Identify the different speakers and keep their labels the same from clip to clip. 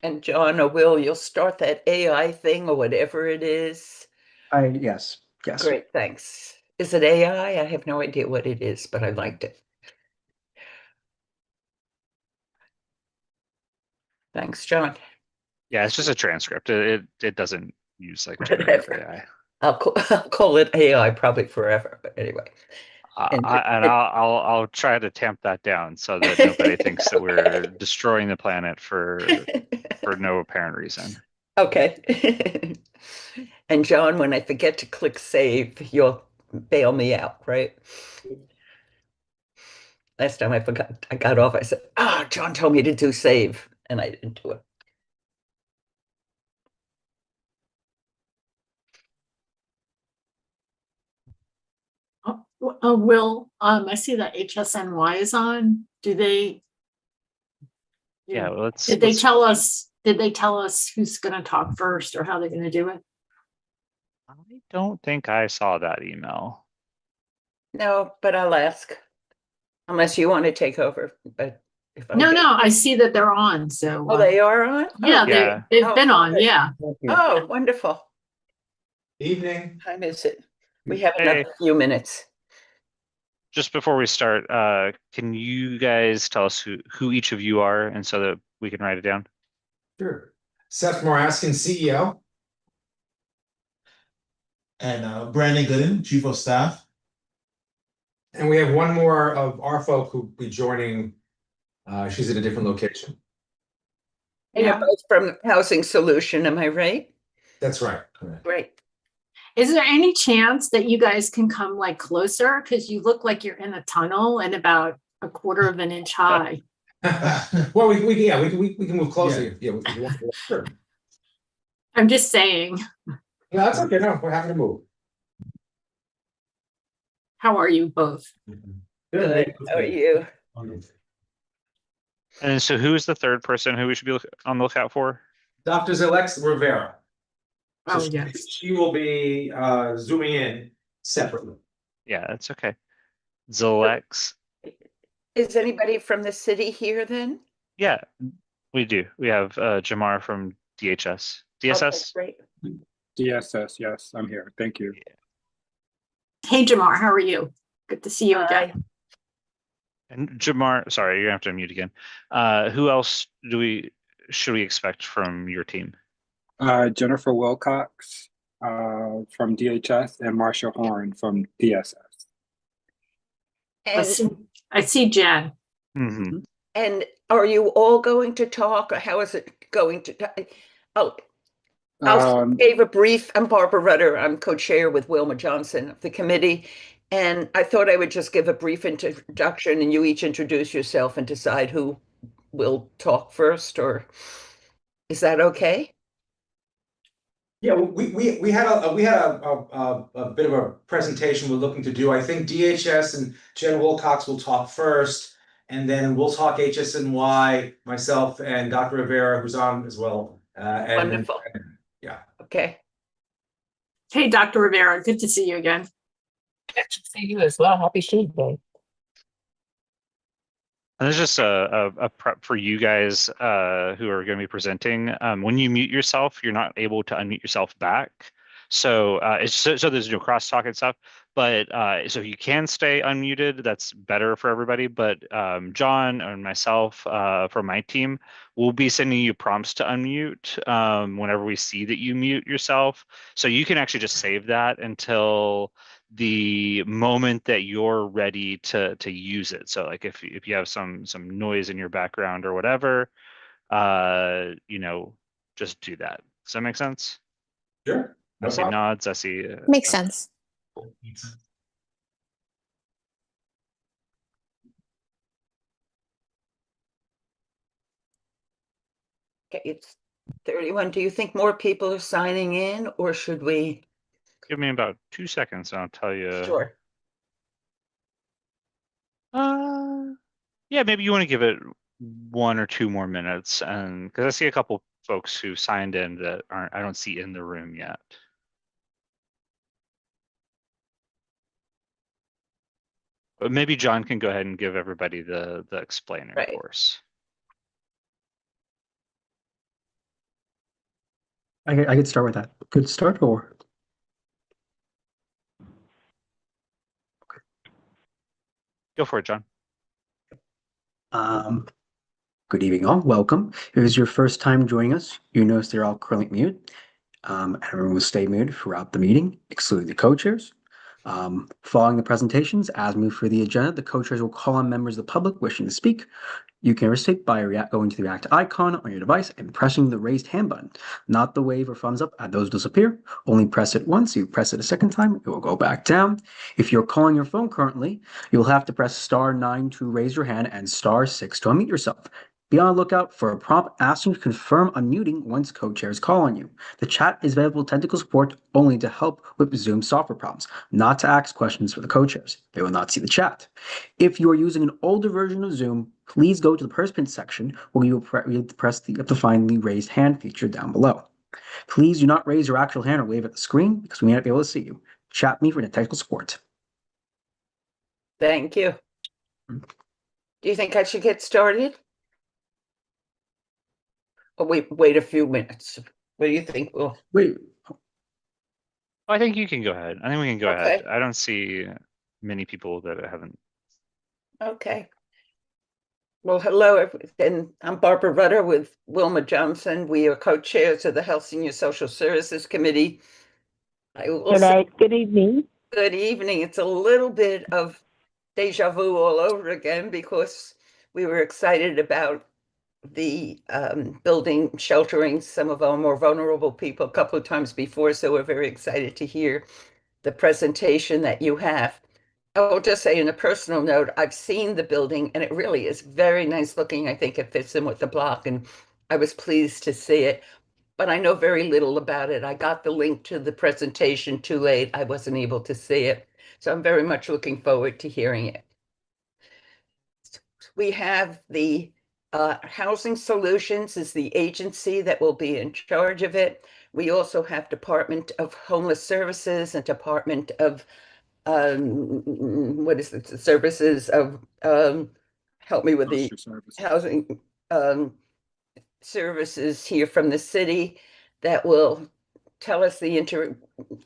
Speaker 1: And John or Will, you'll start that AI thing or whatever it is.
Speaker 2: Yes, yes.
Speaker 1: Great, thanks. Is it AI? I have no idea what it is, but I liked it. Thanks, John.
Speaker 3: Yeah, it's just a transcript. It doesn't use like generative
Speaker 1: Whatever.
Speaker 3: AI.
Speaker 1: I'll call it AI probably forever, but anyway. And,
Speaker 3: I'll try to tamp that down so that nobody thinks that we're destroying the planet for no apparent reason.
Speaker 1: Okay. And John, when I forget to click save, you'll bail me out, right? Last time I forgot, I got off, I said, John told me to do save, and I didn't do it.
Speaker 4: Will, I see that HSNY is on. Do they?
Speaker 3: Yeah, well,
Speaker 4: Did they tell us? Did they tell us who's going to talk first or how they're going to do it?
Speaker 3: I don't think I saw that email.
Speaker 1: No, but I'll ask. Unless you want to take over, but if I
Speaker 4: No, I see that they're on. So
Speaker 1: Oh, they are on?
Speaker 4: yeah,
Speaker 1: Oh,
Speaker 3: Yeah.
Speaker 4: they've been on.
Speaker 1: good.
Speaker 4: Yeah.
Speaker 1: Oh, wonderful.
Speaker 5: Evening.
Speaker 1: What time is it? We have
Speaker 3: Hey.
Speaker 1: another few minutes.
Speaker 3: Just before we start, can you guys tell us who each of you are, and so that we can write it down?
Speaker 5: Sure. Seth Moraskin, CEO.
Speaker 6: And Brandon Gooden, Chief of Staff.
Speaker 5: And we have one more of our folk who'll be joining. She's at a different location.
Speaker 1: And you're both from Housing Solution, am I right?
Speaker 5: That's right. Correct.
Speaker 1: Great.
Speaker 4: Is there any chance that you guys can come like closer? Because you look like you're in a tunnel and about a quarter of an inch high.
Speaker 5: Well, we can move closer. Yeah, sure.
Speaker 4: I'm just saying.
Speaker 5: No, that's okay. No, we're happy to move.
Speaker 4: How are you both?
Speaker 1: Good. How are you?
Speaker 3: And so who is the third person who we should be on the lookout for?
Speaker 5: Dr. Zalex Rivera. So
Speaker 4: Oh, yes.
Speaker 5: she will be zooming in separately.
Speaker 3: Yeah, that's okay. Zalex.
Speaker 1: Is anybody from the city here then?
Speaker 3: Yeah, we do. We have Jamar from DHS.
Speaker 1: Okay,
Speaker 3: DSS?
Speaker 1: great.
Speaker 2: DSS, yes, I'm here. Thank you.
Speaker 4: Hey, Jamar, how are you? Good to see you again.
Speaker 1: Hi.
Speaker 3: And Jamar, sorry, you're gonna have to unmute again. Who else should we expect from your team?
Speaker 2: Jennifer Wilcox from DHS and Marsha Horn from DSS.
Speaker 4: I see Jen.
Speaker 3: Mm-hmm.
Speaker 1: And are you all going to talk, or how is it going to? Oh, gave a brief. I'm Barbara Rudder. I'm co-chair with Wilma Johnson of the committee. And I thought I would just give a brief introduction and you each introduce yourself and decide who will talk first, or is that okay?
Speaker 5: Yeah, we had a bit of a presentation we're looking to do. I think DHS and Jen Wilcox will talk first, and then we'll talk HSNY, myself and Dr. Rivera, who's on as well.
Speaker 1: Wonderful.
Speaker 5: Yeah.
Speaker 1: Okay.
Speaker 4: Hey, Dr. Rivera, good to see you again.
Speaker 7: Good to see you as well. Happy Tuesday.
Speaker 3: And there's just a prep for you guys who are going to be presenting. When you mute yourself, you're not able to unmute yourself back. So so there's no crosstalk and stuff. But so if you can stay unmuted, that's better for everybody. But John and myself from my team will be sending you prompts to unmute whenever we see that you mute yourself. So you can actually just save that until the moment that you're ready to use it. So like if you have some noise in your background or whatever, just do that. Does that make sense?
Speaker 5: Sure.
Speaker 3: I see nods. I see.
Speaker 8: Makes sense.
Speaker 1: Okay, it's 31. Do you think more people are signing in, or should we?
Speaker 3: Give me about 2 seconds and I'll tell you.
Speaker 1: Sure.
Speaker 3: Yeah, maybe you want to give it 1 or 2 more minutes, and because I see a couple folks who signed in that I don't see in the room yet. But maybe John can go ahead and give everybody the explainer
Speaker 1: Right.
Speaker 3: course.
Speaker 8: I could start with that. Good start or?
Speaker 3: Go for it, John.
Speaker 8: Um, Good evening, all. Welcome. If it is your first time joining us, you notice they're all currently mute. Everyone will stay muted throughout the meeting, excluding the co-chairs. Following the presentations, as moved through the agenda, the co-chairs will call on members of the public wishing to speak. You can participate by going to the react icon on your device and pressing the raised hand button, not the wave or thumbs up as those disappear. Only press it once. You press it a second time, it will go back down. If you're calling your phone currently, you'll have to press *9 to raise your hand and *6 to unmute yourself. Be on the lookout for a prompt asking to confirm unmuting once co-chairs call on you. The chat is available technical support only to help with Zoom software problems, not to ask questions for the co-chairs. They will not see the chat. If you are using an older version of Zoom, please go to the participants section where you have to find the raised hand feature down below. Please do not raise your actual hand or wave at the screen because we may not be able to see you. Chat me for the technical support.
Speaker 1: Thank you. Do you think I should get started? Or wait a few minutes? What do you think? Well,
Speaker 8: Wait.
Speaker 3: I think you can go ahead. I think we can go
Speaker 1: Okay.
Speaker 3: ahead. I don't see many people that haven't.
Speaker 1: Okay. Well, hello, and I'm Barbara Rutter with Wilma Johnson. We are co-chairs of the Health Senior Social Services Committee. I will say
Speaker 7: Good evening.
Speaker 1: good evening. It's a little bit of deja vu all over again because we were excited about the building sheltering some of our more vulnerable people a couple of times before, so we're very excited to hear the presentation that you have. I will just say, in a personal note, I've seen the building and it really is very nice looking. I think it fits in with the block, and I was pleased to see it, but I know very little about it. I got the link to the presentation too late. I wasn't able to see it, so I'm very much looking forward to hearing it. We have the Housing Solutions is the agency that will be in charge of it. We also have Department of Homeless Services and Department of what is it? Services of help me with the housing services here from the city that will tell us the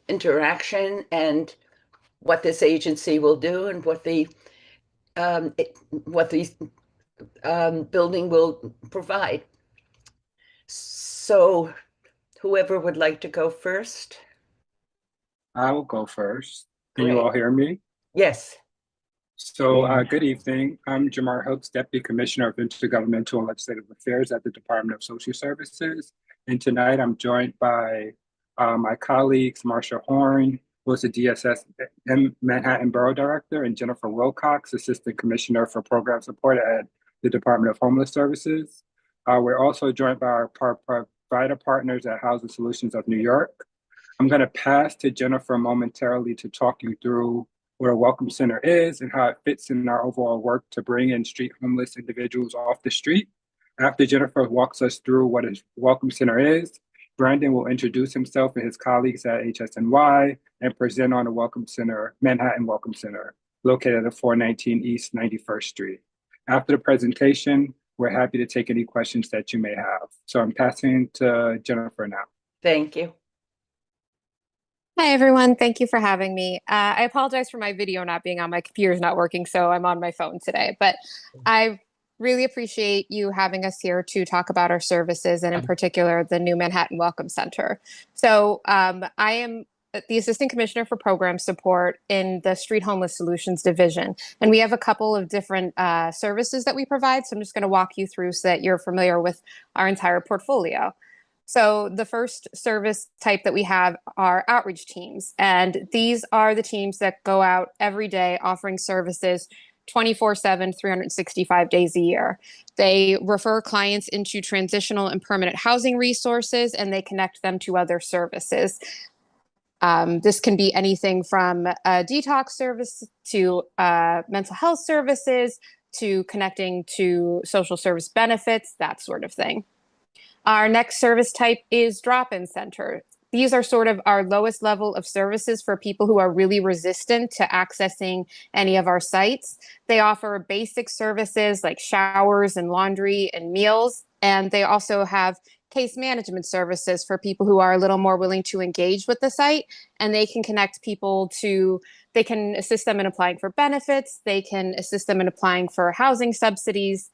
Speaker 1: interaction and what this agency will do and what the building will provide. So whoever would like to go first?
Speaker 2: I will go first. Can
Speaker 1: Great.
Speaker 2: you all hear me?
Speaker 1: Yes.
Speaker 2: So, good evening. I'm Jamar Hooks, Deputy Commissioner of Intergovernmental and Legislative Affairs at the Department of Social Services. And tonight I'm joined by my colleagues, Marsha Horn, who is the DSS Manhattan Borough Director, and Jennifer Wilcox, Assistant Commissioner for Program Support at the Department of Homeless Services. We're also joined by our provider partners at Housing Solutions of New York. I'm going to pass to Jennifer momentarily to talk you through what a welcome center is and how it fits in our overall work to bring in street homeless individuals off the street. After Jennifer walks us through what a welcome center is, Brandon will introduce himself and his colleagues at HSNY and present on the Welcome Center, Manhattan Welcome Center, located at 419 East 91st Street. After the presentation, we're happy to take any questions that you may have. So I'm passing to Jennifer now.
Speaker 1: Thank you.
Speaker 9: Hi, everyone. Thank you for having me. I apologize for my video not being on. My computer's not working, so I'm on my phone today. But I really appreciate you having us here to talk about our services, and in particular, the new Manhattan Welcome Center. So I am the Assistant Commissioner for Program Support in the Street Homeless Solutions Division. And we have a couple of different services that we provide. So I'm just going to walk you through so that you're familiar with our entire portfolio. So the first service type that we have are outreach teams. And these are the teams that go out every day offering services 24/7, 365 days a year. They refer clients into transitional and permanent housing resources, and they connect them to other services. This can be anything from a detox service to mental health services to connecting to social service benefits, that sort of thing. Our next service type is drop-in center. These are sort of our lowest level of services for people who are really resistant to accessing any of our sites. They offer basic services like showers and laundry and meals, and they also have case management services for people who are a little more willing to engage with the site, and they can connect people to, they can assist them in applying for benefits, they can assist them in applying for housing subsidies,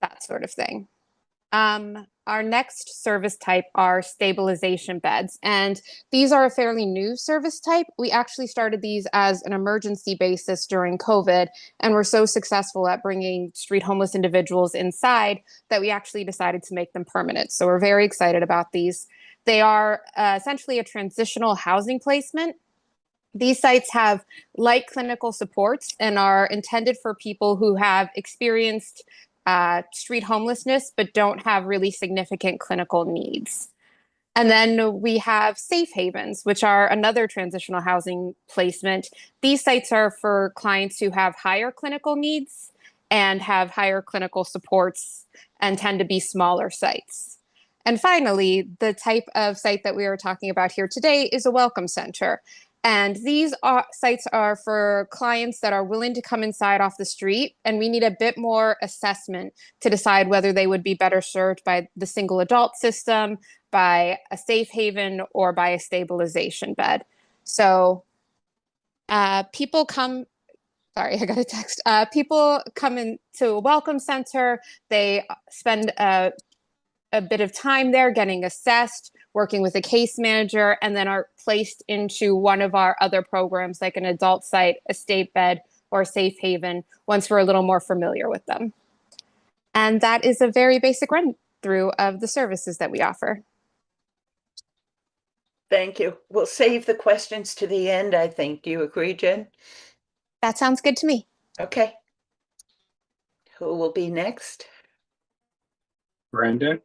Speaker 9: that sort of thing. Our next service type are stabilization beds, and these are a fairly new service type. We actually started these as an emergency basis during COVID, and we're so successful at bringing street homeless individuals inside that we actually decided to make them permanent. So we're very excited about these. They are essentially a transitional housing placement. These sites have light clinical supports and are intended for people who have experienced street homelessness, but don't have really significant clinical needs. And then we have safe havens, which are another transitional housing placement. These sites are for clients who have higher clinical needs and have higher clinical supports and tend to be smaller sites. And finally, the type of site that we are talking about here today is a welcome center. And these sites are for clients that are willing to come inside off the street, and we need a bit more assessment to decide whether they would be better served by the single adult system, by a safe haven, or by a stabilization bed. So people come, sorry, I got a text. People come into a welcome center, they spend a bit of time there getting assessed, working with a case manager, and then are placed into one of our other programs like an adult site, a state bed, or a safe haven once we're a little more familiar with them. And that is a very basic run through of the services that we offer.
Speaker 1: Thank you. We'll save the questions to the end, I think. Do you agree, Jen?
Speaker 9: That sounds good to me.
Speaker 1: Okay. Who will be next?
Speaker 2: Brandon?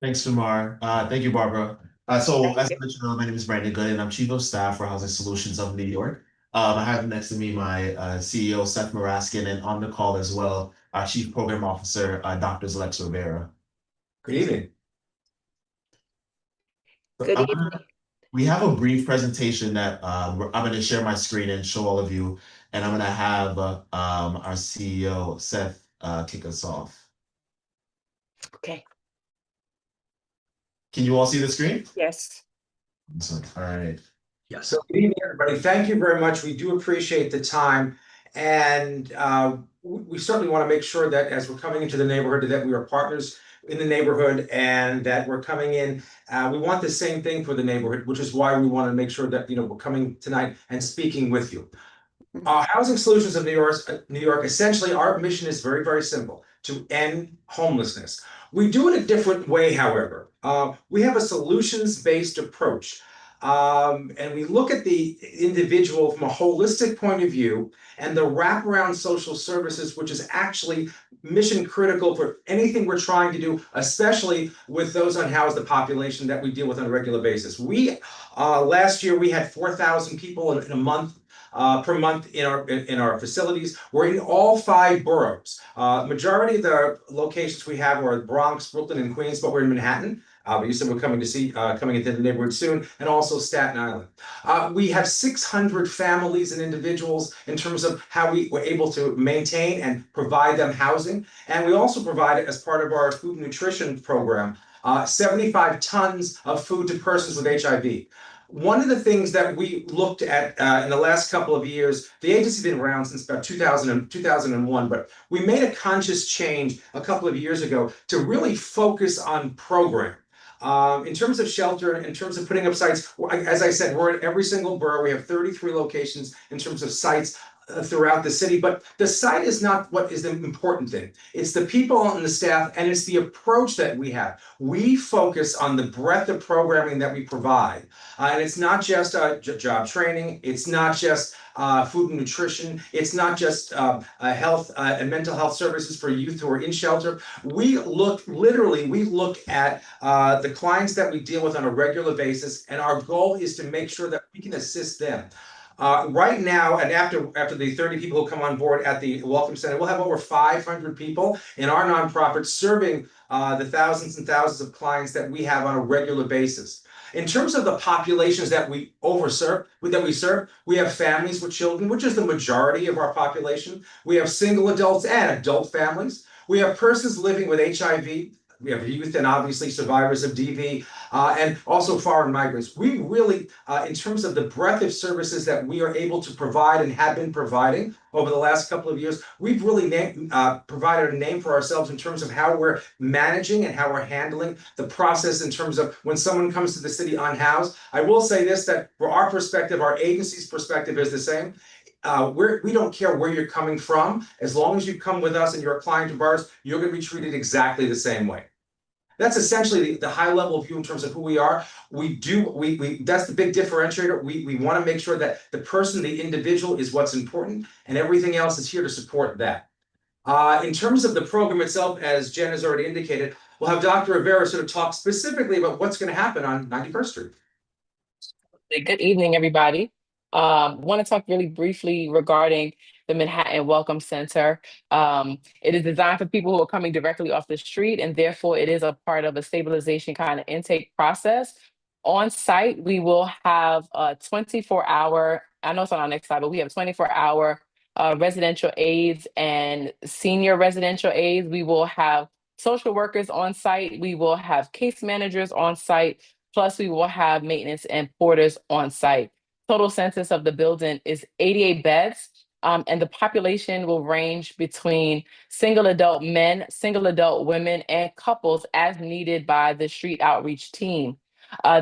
Speaker 6: Thanks, Sumar. Thank you, Barbara. As I mentioned, my name is Brandon Gooden. I'm Chief of Staff for Housing Solutions of New York. I have next to me my CEO, Seth Maraskin, and on the call as well, our Chief Program Officer, Dr. Lex Rivera.
Speaker 5: Good evening.
Speaker 1: Good evening.
Speaker 6: We have a brief presentation that I'm going to share my screen and show all of you, and I'm going to have our CEO, Seth, kick us off.
Speaker 1: Okay.
Speaker 6: Can you all see the screen?
Speaker 1: Yes.
Speaker 6: All right.
Speaker 8: Yes.
Speaker 5: So good evening, everybody. Thank you very much. We do appreciate the time. And we certainly want to make sure that as we're coming into the neighborhood, that we are partners in the neighborhood and that we're coming in. We want the same thing for the neighborhood, which is why we want to make sure that, we're coming tonight and speaking with you. Housing Solutions of New York, essentially our mission is very, very simple: to end homelessness. We do it a different way, however. We have a solutions-based approach. And we look at the individual from a holistic point of view, and the wraparound social services, which is actually mission critical for anything we're trying to do, especially with those unhoused, the population that we deal with on a regular basis. We last year we had 4,000 people in a month. Per month in our facilities. We're in all 5 boroughs. Majority of the locations we have are Bronx, Brooklyn, and Queens, but we're in Manhattan. Obviously, we're coming into the neighborhood soon, and also Staten Island. We have 600 families and individuals in terms of how we were able to maintain and provide them housing. And we also provide, as part of our food and nutrition program, 75 tons of food to persons with HIV. One of the things that we looked at in the last couple of years, the agency's been around since about 2001, but we made a conscious change a couple of years ago to really focus on program. In terms of shelter, in terms of putting up sites, as I said, we're in every single borough. We have 33 locations in terms of sites throughout the city, but the site is not what is the important thing. It's the people and the staff, and it's the approach that we have. We focus on the breadth of programming that we provide, and it's not just job training. It's not just food and nutrition. It's not just health and mental health services for youth who are in shelter. We look at the clients that we deal with on a regular basis, and our goal is to make sure that we can assist them. Right now, and after the 30 people who come on board at the Welcome Center, we'll have over 500 people in our nonprofit serving the thousands and thousands of clients that we have on a regular basis. In terms of the populations that we serve, we have families with children, which is the majority of our population. We have single adults and adult families. We have persons living with HIV, we have youth and obviously survivors of DV, and also foreign migrants. We really, in terms of the breadth of services that we are able to provide and have been providing over the last couple of years, we've really provided a name for ourselves in terms of how we're managing and how we're handling the process in terms of when someone comes to the city unhoused. I will say this, that for our perspective, our agency's perspective is the same. We don't care where you're coming from. As long as you come with us and you're a client of ours, you're going to be treated exactly the same way. That's essentially the high level view in terms of who we are. That's the big differentiator. We want to make sure that the person, the individual is what's important, and everything else is here to support that. In terms of the program itself, as Jen has already indicated, we'll have Dr. Rivera sort of talk specifically about what's going to happen on 91st Street.
Speaker 7: Good evening, everybody. Want to talk really briefly regarding the Manhattan Welcome Center. It is designed for people who are coming directly off the street, and therefore it is a part of a stabilization kind of intake process. On site, we will have a 24-hour, I know it's on our next slide, but we have 24-hour residential aides and senior residential aides. We will have social workers on site. We will have case managers on site. Plus, we will have maintenance and porters on site. Total census of the building is 88 beds, and the population will range between single adult men, single adult women, and couples as needed by the street outreach team.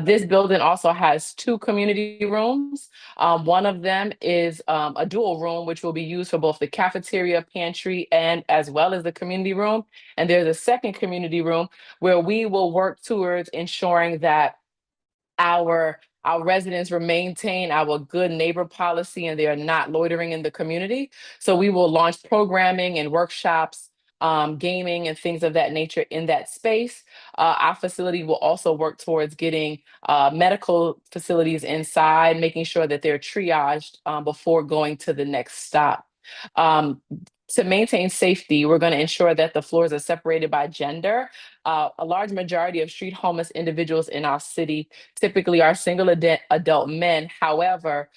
Speaker 7: This building also has 2 community rooms. One of them is a dual room, which will be used for both the cafeteria, pantry, and as well as the community room. And there's a second community room where we will work towards ensuring that our residents will maintain our good neighbor policy and they are not loitering in the community. So we will launch programming and workshops, gaming and things of that nature in that space. Our facility will also work towards getting medical facilities inside, making sure that they're triaged before going to the next stop. To maintain safety, we're going to ensure that the floors are separated by gender. A large majority of street homeless individuals in our city typically are single adult men. However,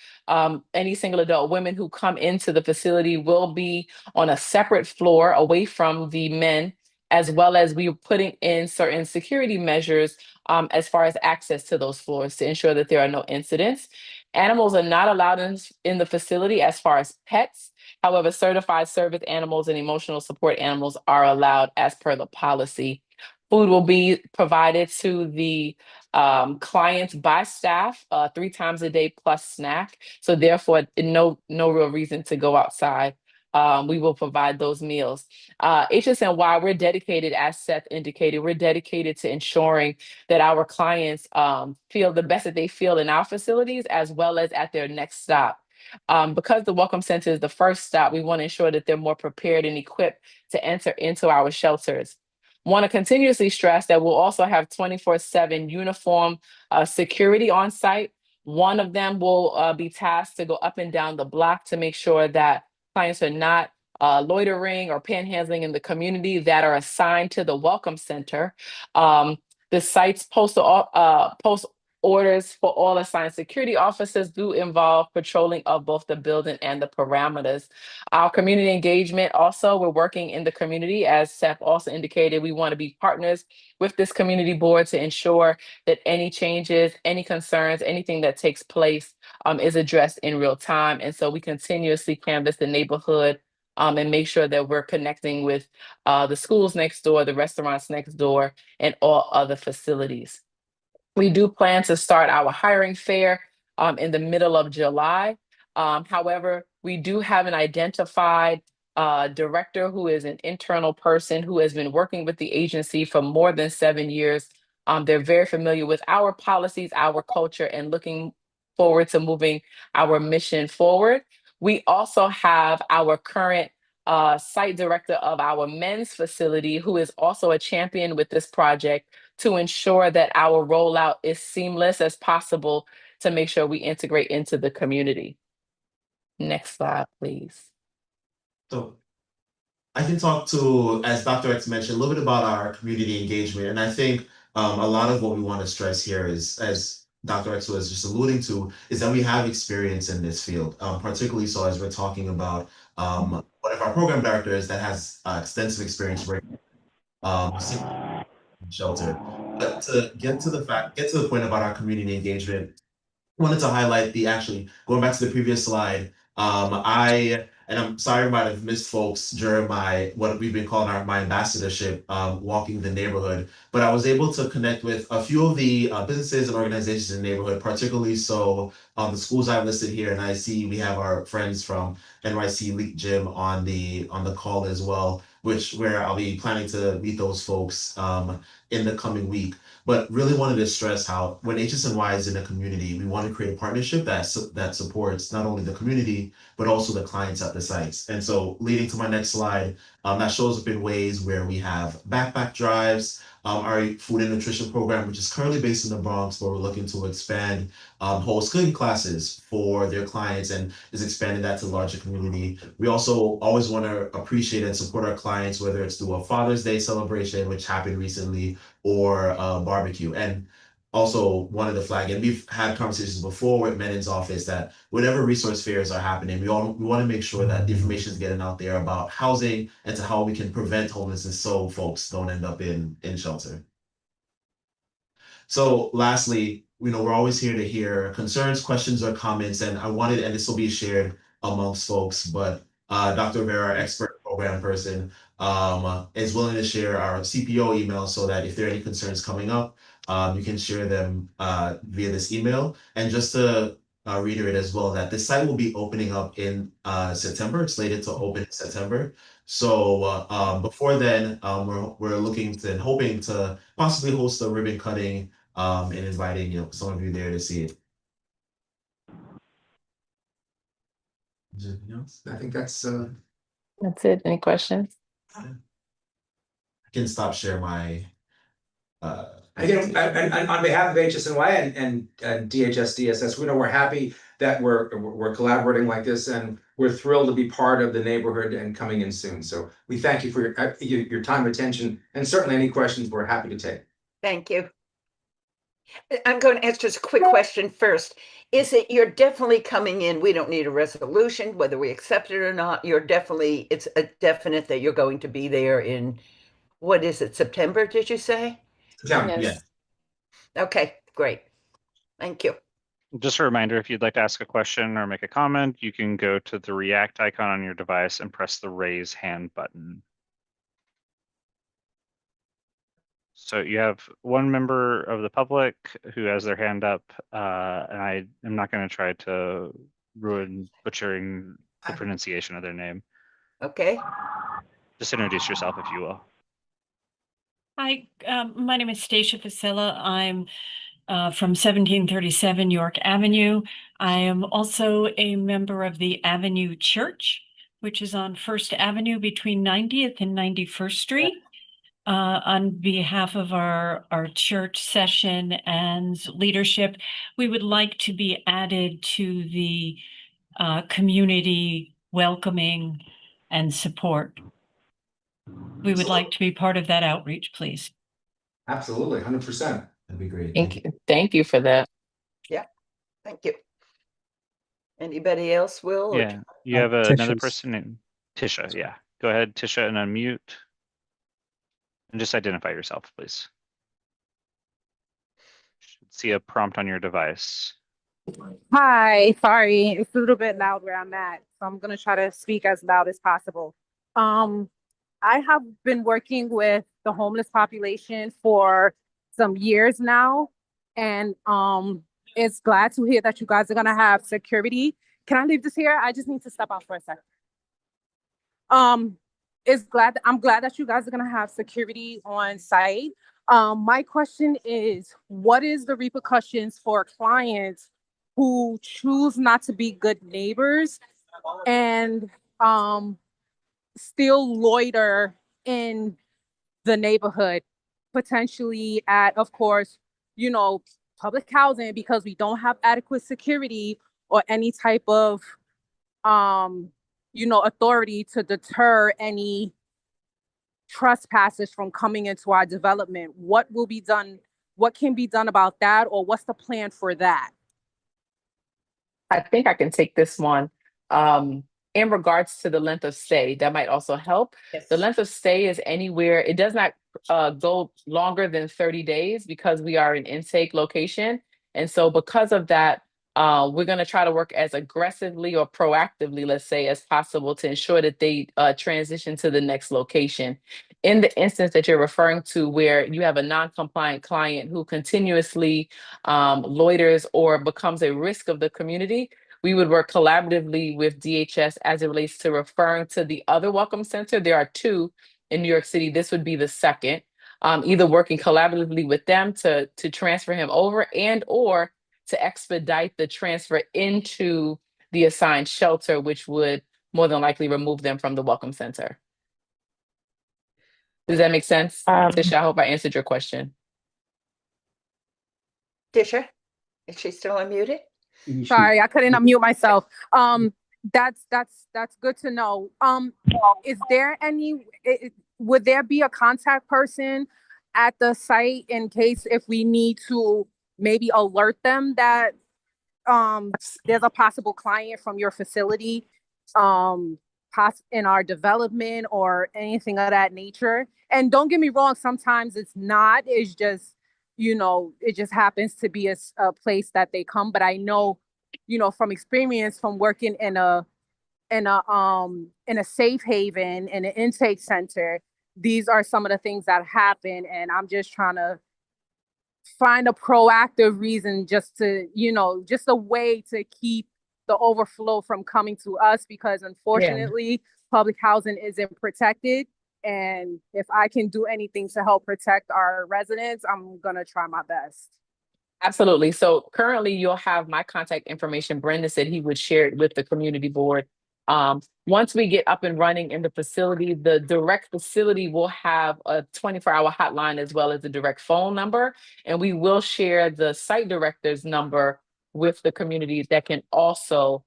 Speaker 7: any single adult women who come into the facility will be on a separate floor away from the men, as well as we are putting in certain security measures as far as access to those floors to ensure that there are no incidents. Animals are not allowed in the facility as far as pets. However, certified service animals and emotional support animals are allowed as per the policy. Food will be provided to the clients by staff 3 times a day plus snack. So therefore, no real reason to go outside. We will provide those meals. HSNY, we're dedicated, as Seth indicated, we're dedicated to ensuring that our clients feel the best that they feel in our facilities as well as at their next stop. Because the Welcome Center is the first stop, we want to ensure that they're more prepared and equipped to enter into our shelters. Want to continuously stress that we'll also have 24/7 uniform security on site. One of them will be tasked to go up and down the block to make sure that clients are not loitering or panhandling in the community that are assigned to the Welcome Center. The site's post orders for all assigned security officers do involve patrolling of both the building and the parameters. Our community engagement also, we're working in the community. As Seth also indicated, we want to be partners with this community board to ensure that any changes, any concerns, anything that takes place is addressed in real time. And so we continuously canvass the neighborhood and make sure that we're connecting with the schools next door, the restaurants next door, and all other facilities. We do plan to start our hiring fair in the middle of July. However, we do have an identified director who is an internal person who has been working with the agency for more than 7 years. They're very familiar with our policies, our culture, and looking forward to moving our mission forward. We also have our current site director of our men's facility, who is also a champion with this project to ensure that our rollout is seamless as possible to make sure we integrate into the community. Next slide, please.
Speaker 6: So I can talk to, as Dr. X mentioned, a little bit about our community engagement. And I think a lot of what we want to stress here is, as Dr. X was just alluding to, is that we have experience in this field, particularly so as we're talking about one of our program directors that has extensive experience working shelter. But to get to the point about our community engagement, wanted to highlight actually going back to the previous slide. I'm sorry I might have missed folks during what we've been calling my ambassadorship, walking the neighborhood. But I was able to connect with a few of the businesses and organizations in the neighborhood, particularly so the schools I've listed here, and I see we have our friends from NYC Elite Gym on the call as well, where I'll be planning to meet those folks in the coming week. But really wanted to stress how when HSNY is in a community, we want to create a partnership that supports not only the community, but also the clients at the sites. And so leading to my next slide, that shows up in ways where we have backpack drives, our food and nutrition program, which is currently based in the Bronx, where we're looking to expand host cooking classes for their clients and is expanding that to larger community. We also always want to appreciate and support our clients, whether it's through a Father's Day celebration, which happened recently, or barbecue. And also wanted to flag, and we've had conversations before with Menon's office, that whenever resource fairs are happening, we want to make sure that the information is getting out there about housing and to how we can prevent homelessness so folks don't end up in shelter. So lastly, we're always here to hear concerns, questions, or comments, and this will be shared amongst folks, but Dr. Rivera, our expert program person, is willing to share our CPO email so that if there are any concerns coming up, you can share them via this email. And just to reiterate as well, that the site will be opening up in September. It's slated to open in September. So before then, we're looking to and hoping to possibly host a ribbon cutting and inviting some of you there to see it. Is there anything else?
Speaker 5: I think that's
Speaker 7: it. Any questions?
Speaker 6: I can stop share my
Speaker 5: again, and on behalf of HSNY and DHS DSS, we're happy that we're collaborating like this, and we're thrilled to be part of the neighborhood and coming in soon. So we thank you for your time, attention, and certainly any questions we're happy to take.
Speaker 1: Thank you. I'm going to ask just a quick question first. Is it you're definitely coming in? We don't need a resolution, whether we accept it or not. It's a definite that you're going to be there in, what is it, September, did you say?
Speaker 5: September,
Speaker 7: Yes.
Speaker 5: yeah.
Speaker 1: Okay, great. Thank you.
Speaker 3: Just a reminder, if you'd like to ask a question or make a comment, you can go to the react icon on your device and press the raise hand button. So you have one member of the public who has their hand up, and I am not going to try to butchering the pronunciation of their name.
Speaker 1: Okay.
Speaker 3: Just introduce yourself, if you will.
Speaker 10: Hi, my name is Stacia Facilla. I'm from 1737 York Avenue. I am also a member of the Avenue Church, which is on First Avenue between 90th and 91st Street. On behalf of our church session and leadership, we would like to be added to the community welcoming and support. We would like to be part of that outreach, please.
Speaker 5: Absolutely, 100%.
Speaker 6: That'd be great.
Speaker 7: Thank you. Thank you for that.
Speaker 1: Yeah, thank you. Anybody else, Will?
Speaker 3: Yeah, you have another
Speaker 8: Tisha's.
Speaker 3: person named Tisha. Yeah, go ahead, Tisha, and unmute. And just identify yourself, please. Should see a prompt on your device.
Speaker 11: Hi, sorry, it's a little bit loud where I'm at, so I'm gonna try to speak as loud as possible. I have been working with the homeless population for some years now, and it's glad to hear that you guys are gonna have security. Can I leave this here? I just need to step out for a second. I'm glad that you guys are gonna have security on site. My question is, what is the repercussions for clients who choose not to be good neighbors and still loiter in the neighborhood, potentially at, of course, public housing, because we don't have adequate security or any type of authority to deter any trespassers from coming into our development. What will be done? What can be done about that, or what's the plan for that?
Speaker 7: I think I can take this one. In regards to the length of stay, that might also help.
Speaker 1: Yes.
Speaker 7: The length of stay is anywhere, it does not go longer than 30 days because we are an intake location. And so because of that, we're going to try to work as aggressively or proactively, let's say, as possible to ensure that they transition to the next location. In the instance that you're referring to where you have a non-compliant client who continuously loiters or becomes a risk of the community, we would work collaboratively with DHS as it relates to referring to the other welcome center. There are two in New York City. This would be the second, either working collaboratively with them to transfer him over and or to expedite the transfer into the assigned shelter, which would more than likely remove them from the welcome center. Does that make sense? Tisha, I hope I answered your question.
Speaker 1: Tisha, is she still unmuted?
Speaker 11: Sorry, I couldn't unmute myself. That's good to know. Is there would there be a contact person at the site in case if we need to maybe alert them that there's a possible client from your facility in our development or anything of that nature? And don't get me wrong, sometimes it's not, it's just, it just happens to be a place that they come. But I know, from experience from working in a safe haven, in an intake center, these are some of the things that happen. And I'm just trying to find a proactive reason just to, just a way to keep the overflow from coming to us, because unfortunately, public housing isn't protected. And if I can do anything to help protect our residents, I'm going to try my best.
Speaker 7: Absolutely. So currently you'll have my contact information. Brendan said he would share it with the community board. Once we get up and running in the facility, the direct facility will have a 24-hour hotline as well as a direct phone number. And we will share the site director's number with the community that can also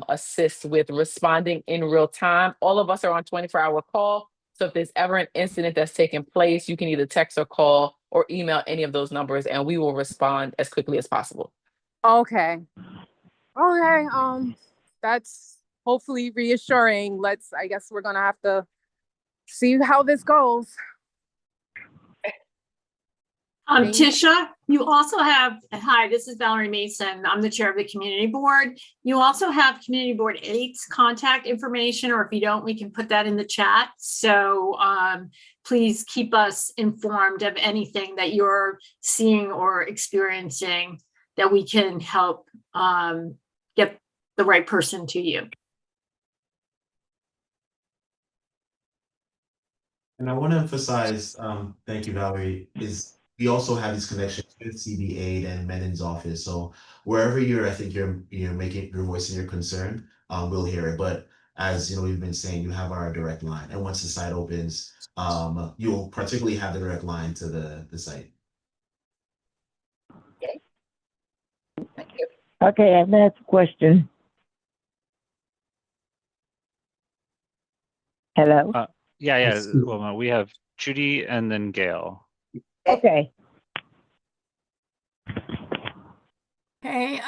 Speaker 7: assist with responding in real time. All of us are on 24-hour call. So if there's ever an incident that's taking place, you can either text or call or email any of those numbers and we will respond as quickly as possible.
Speaker 11: Okay. That's hopefully reassuring. I guess we're gonna have to see how this goes.
Speaker 4: Tisha, you also have, hi, this is Valerie Mason. I'm the chair of the community board. You also have community board 8's contact information, or if you don't, we can put that in the chat. So please keep us informed of anything that you're seeing or experiencing that we can help get the right person to you.
Speaker 6: And I want to emphasize, thank you, Valerie, is we also have these connections with CB8 and Menon's office. So wherever I think you're making your voice and your concern, we'll hear it. But as we've been saying, you have our direct line, and once the site opens, you'll particularly have the direct line to the site.
Speaker 1: Okay. Thank you.
Speaker 12: Okay, I've asked a question. Hello?
Speaker 3: Yeah. Well, we have Judy and then Gail.
Speaker 12: Okay.
Speaker 13: Hey,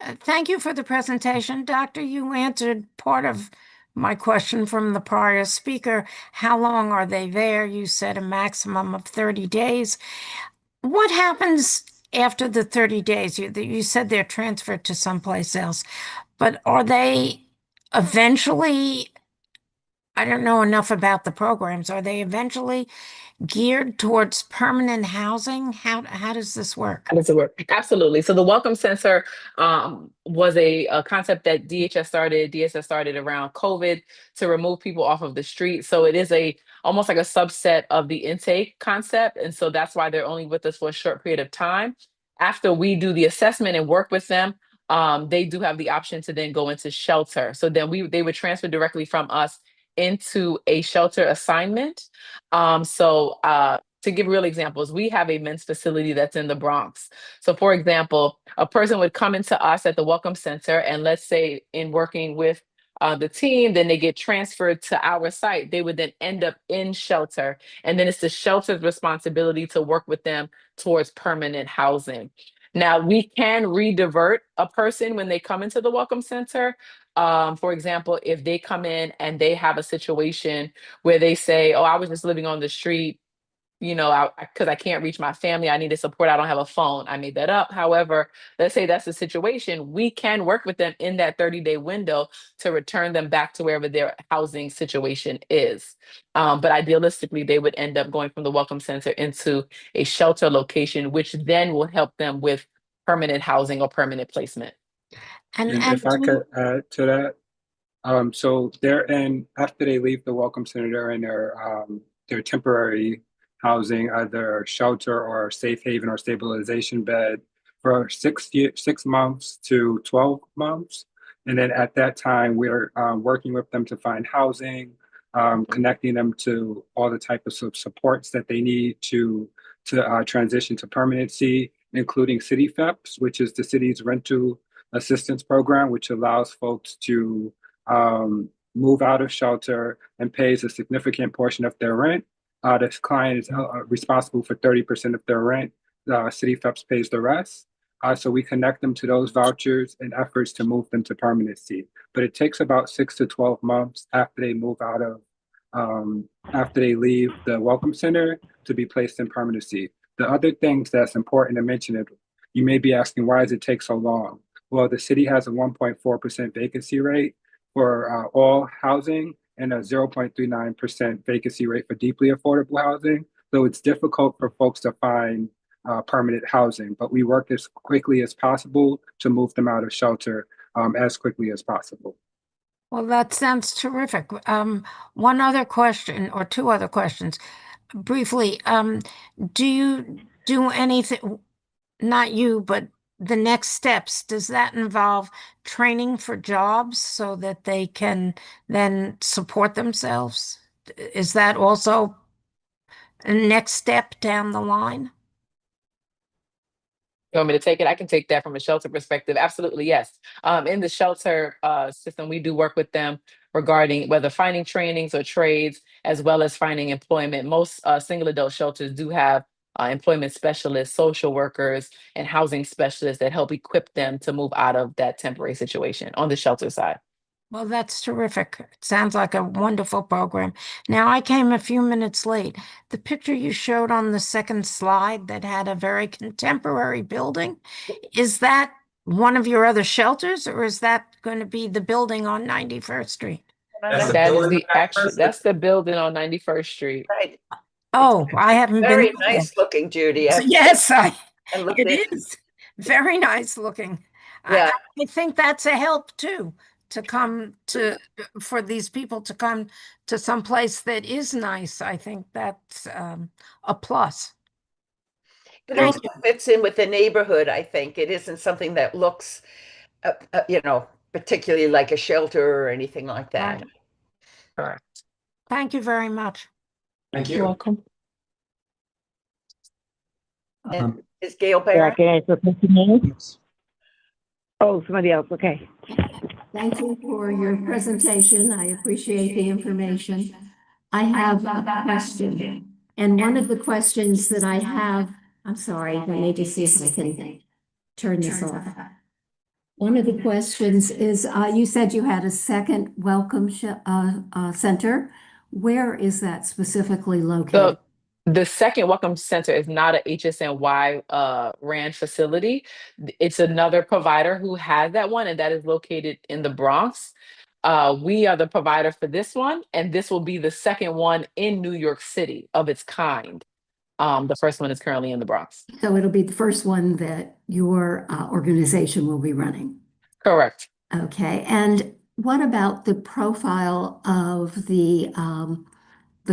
Speaker 13: thank you for the presentation. Doctor, you answered part of my question from the prior speaker. How long are they there? You said a maximum of 30 days. What happens after the 30 days? You said they're transferred to someplace else, but are they eventually, I don't know enough about the programs, are they eventually geared towards permanent housing? How does this work?
Speaker 7: How does it work? Absolutely. So the Welcome Center was a concept that DHS started around COVID to remove people off of the street. So it is almost like a subset of the intake concept. And so that's why they're only with us for a short period of time. After we do the assessment and work with them, they do have the option to then go into shelter. So then they would transfer directly from us into a shelter assignment. To give real examples, we have a men's facility that's in the Bronx. So for example, a person would come into us at the Welcome Center, and let's say in working with the team, then they get transferred to our site. They would then end up in shelter. And then it's the shelter's responsibility to work with them towards permanent housing. Now, we can redivert a person when they come into the Welcome Center. For example, if they come in and they have a situation where they say, oh, I was just living on the street because I can't reach my family, I needed support, I don't have a phone. I made that up. However, let's say that's the situation, we can work with them in that 30-day window to return them back to wherever their housing situation is. But idealistically, they would end up going from the Welcome Center into a shelter location, which then will help them with permanent housing or permanent placement.
Speaker 2: And if I could add to that, so after they leave the Welcome Center, they're in their temporary housing, either shelter or safe haven or stabilization bed for 6 months to 12 months. And then at that time, we're working with them to find housing, connecting them to all the types of supports that they need to transition to permanency, including City FEPS, which is the city's rental assistance program, which allows folks to move out of shelter and pays a significant portion of their rent. This client is responsible for 30% of their rent. City FEPS pays the rest. So we connect them to those vouchers and efforts to move them to permanency. But it takes about 6 to 12 months after they move out of, after they leave the Welcome Center to be placed in permanency. The other things that's important to mention, you may be asking, why does it take so long? Well, the city has a 1.4% vacancy rate for all housing and a 0.39% vacancy rate for deeply affordable housing. So it's difficult for folks to find permanent housing, but we work as quickly as possible to move them out of shelter as quickly as possible.
Speaker 13: Well, that sounds terrific. One other question or two other questions. Briefly, do you do anything, not you, but the next steps, does that involve training for jobs so that they can then support themselves? Is that also a next step down the line?
Speaker 7: You want me to take it? I can take that from a shelter perspective. Absolutely, yes. In the shelter system, we do work with them regarding whether finding trainings or trades, as well as finding employment. Most single adult shelters do have employment specialists, social workers, and housing specialists that help equip them to move out of that temporary situation on the shelter side.
Speaker 13: Well, that's terrific. It sounds like a wonderful program. Now, I came a few minutes late. The picture you showed on the second slide that had a very contemporary building, is that one of your other shelters, or is that going to be the building on 91st Street?
Speaker 7: That's the building on 91st Street.
Speaker 1: Right.
Speaker 13: Oh, I haven't been
Speaker 1: Very
Speaker 13: there.
Speaker 1: nice looking, Judy.
Speaker 13: Yes,
Speaker 1: it
Speaker 13: is very nice looking.
Speaker 1: Yeah.
Speaker 13: I think that's a help too, to come to, for these people to come to some place that is nice. I think that's a plus.
Speaker 1: It also fits in with the neighborhood, I think. It isn't something that looks, particularly like a shelter or anything like that.
Speaker 13: Right. Correct. Thank you very much.
Speaker 5: Thank you.
Speaker 7: You're welcome.
Speaker 1: And is Gail
Speaker 12: Yeah,
Speaker 1: Barrett?
Speaker 12: can I ask a question? Oh, somebody else. Okay.
Speaker 14: Thank you for your presentation. I appreciate the information. I have a question. And one of the questions that I have, I'm sorry, I need to see if I can turn this off. One of the questions is, you said you had a second welcome center. Where is that specifically located?
Speaker 7: The second Welcome Center is not a HSNY ran facility. It's another provider who has that one, and that is located in the Bronx. We are the provider for this one, and this will be the second one in New York City of its kind. The first one is currently in the Bronx.
Speaker 14: So it'll be the first one that your organization will be running.
Speaker 7: Correct.
Speaker 14: Okay. And what about the profile of the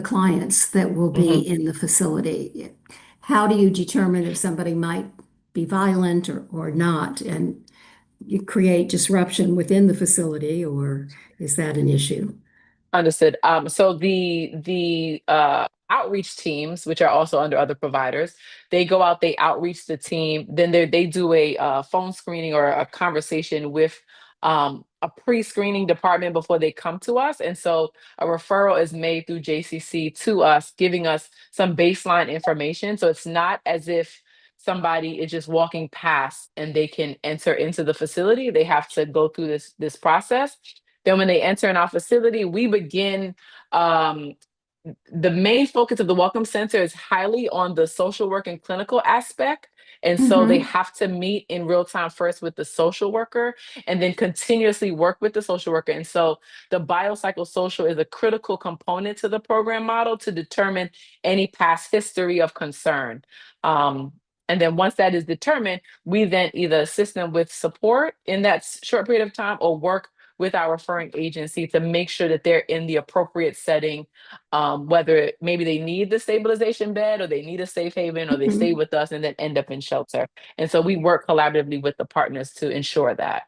Speaker 14: clients that will be in the facility? How do you determine if somebody might be violent or not? And you create disruption within the facility, or is that an issue?
Speaker 7: Understood. So the outreach teams, which are also under other providers, they go out, they outreach the team, then they do a phone screening or a conversation with a pre-screening department before they come to us. And so a referral is made through JCC to us, giving us some baseline information. So it's not as if somebody is just walking past and they can enter into the facility. They have to go through this process. Then when they enter in our facility, we begin the main focus of the Welcome Center is highly on the social work and clinical aspect. And so they have to meet in real time first with the social worker and then continuously work with the social worker. And so the biopsychosocial is a critical component to the program model to determine any past history of concern. And then once that is determined, we then either assist them with support in that short period of time or work with our referring agency to make sure that they're in the appropriate setting, whether maybe they need the stabilization bed or they need a safe haven or they stay with us and then end up in shelter. And so we work collaboratively with the partners to ensure that.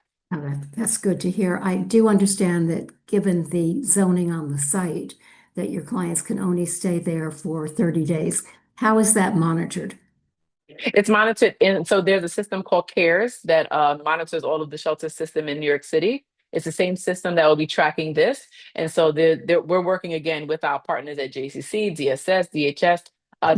Speaker 14: That's good to hear. I do understand that given the zoning on the site, that your clients can only stay there for 30 days. How is that monitored?
Speaker 7: It's monitored, and so there's a system called CARES that monitors all of the shelter system in New York City. It's the same system that will be tracking this. And so we're working again with our partners at JCC, DSS, DHS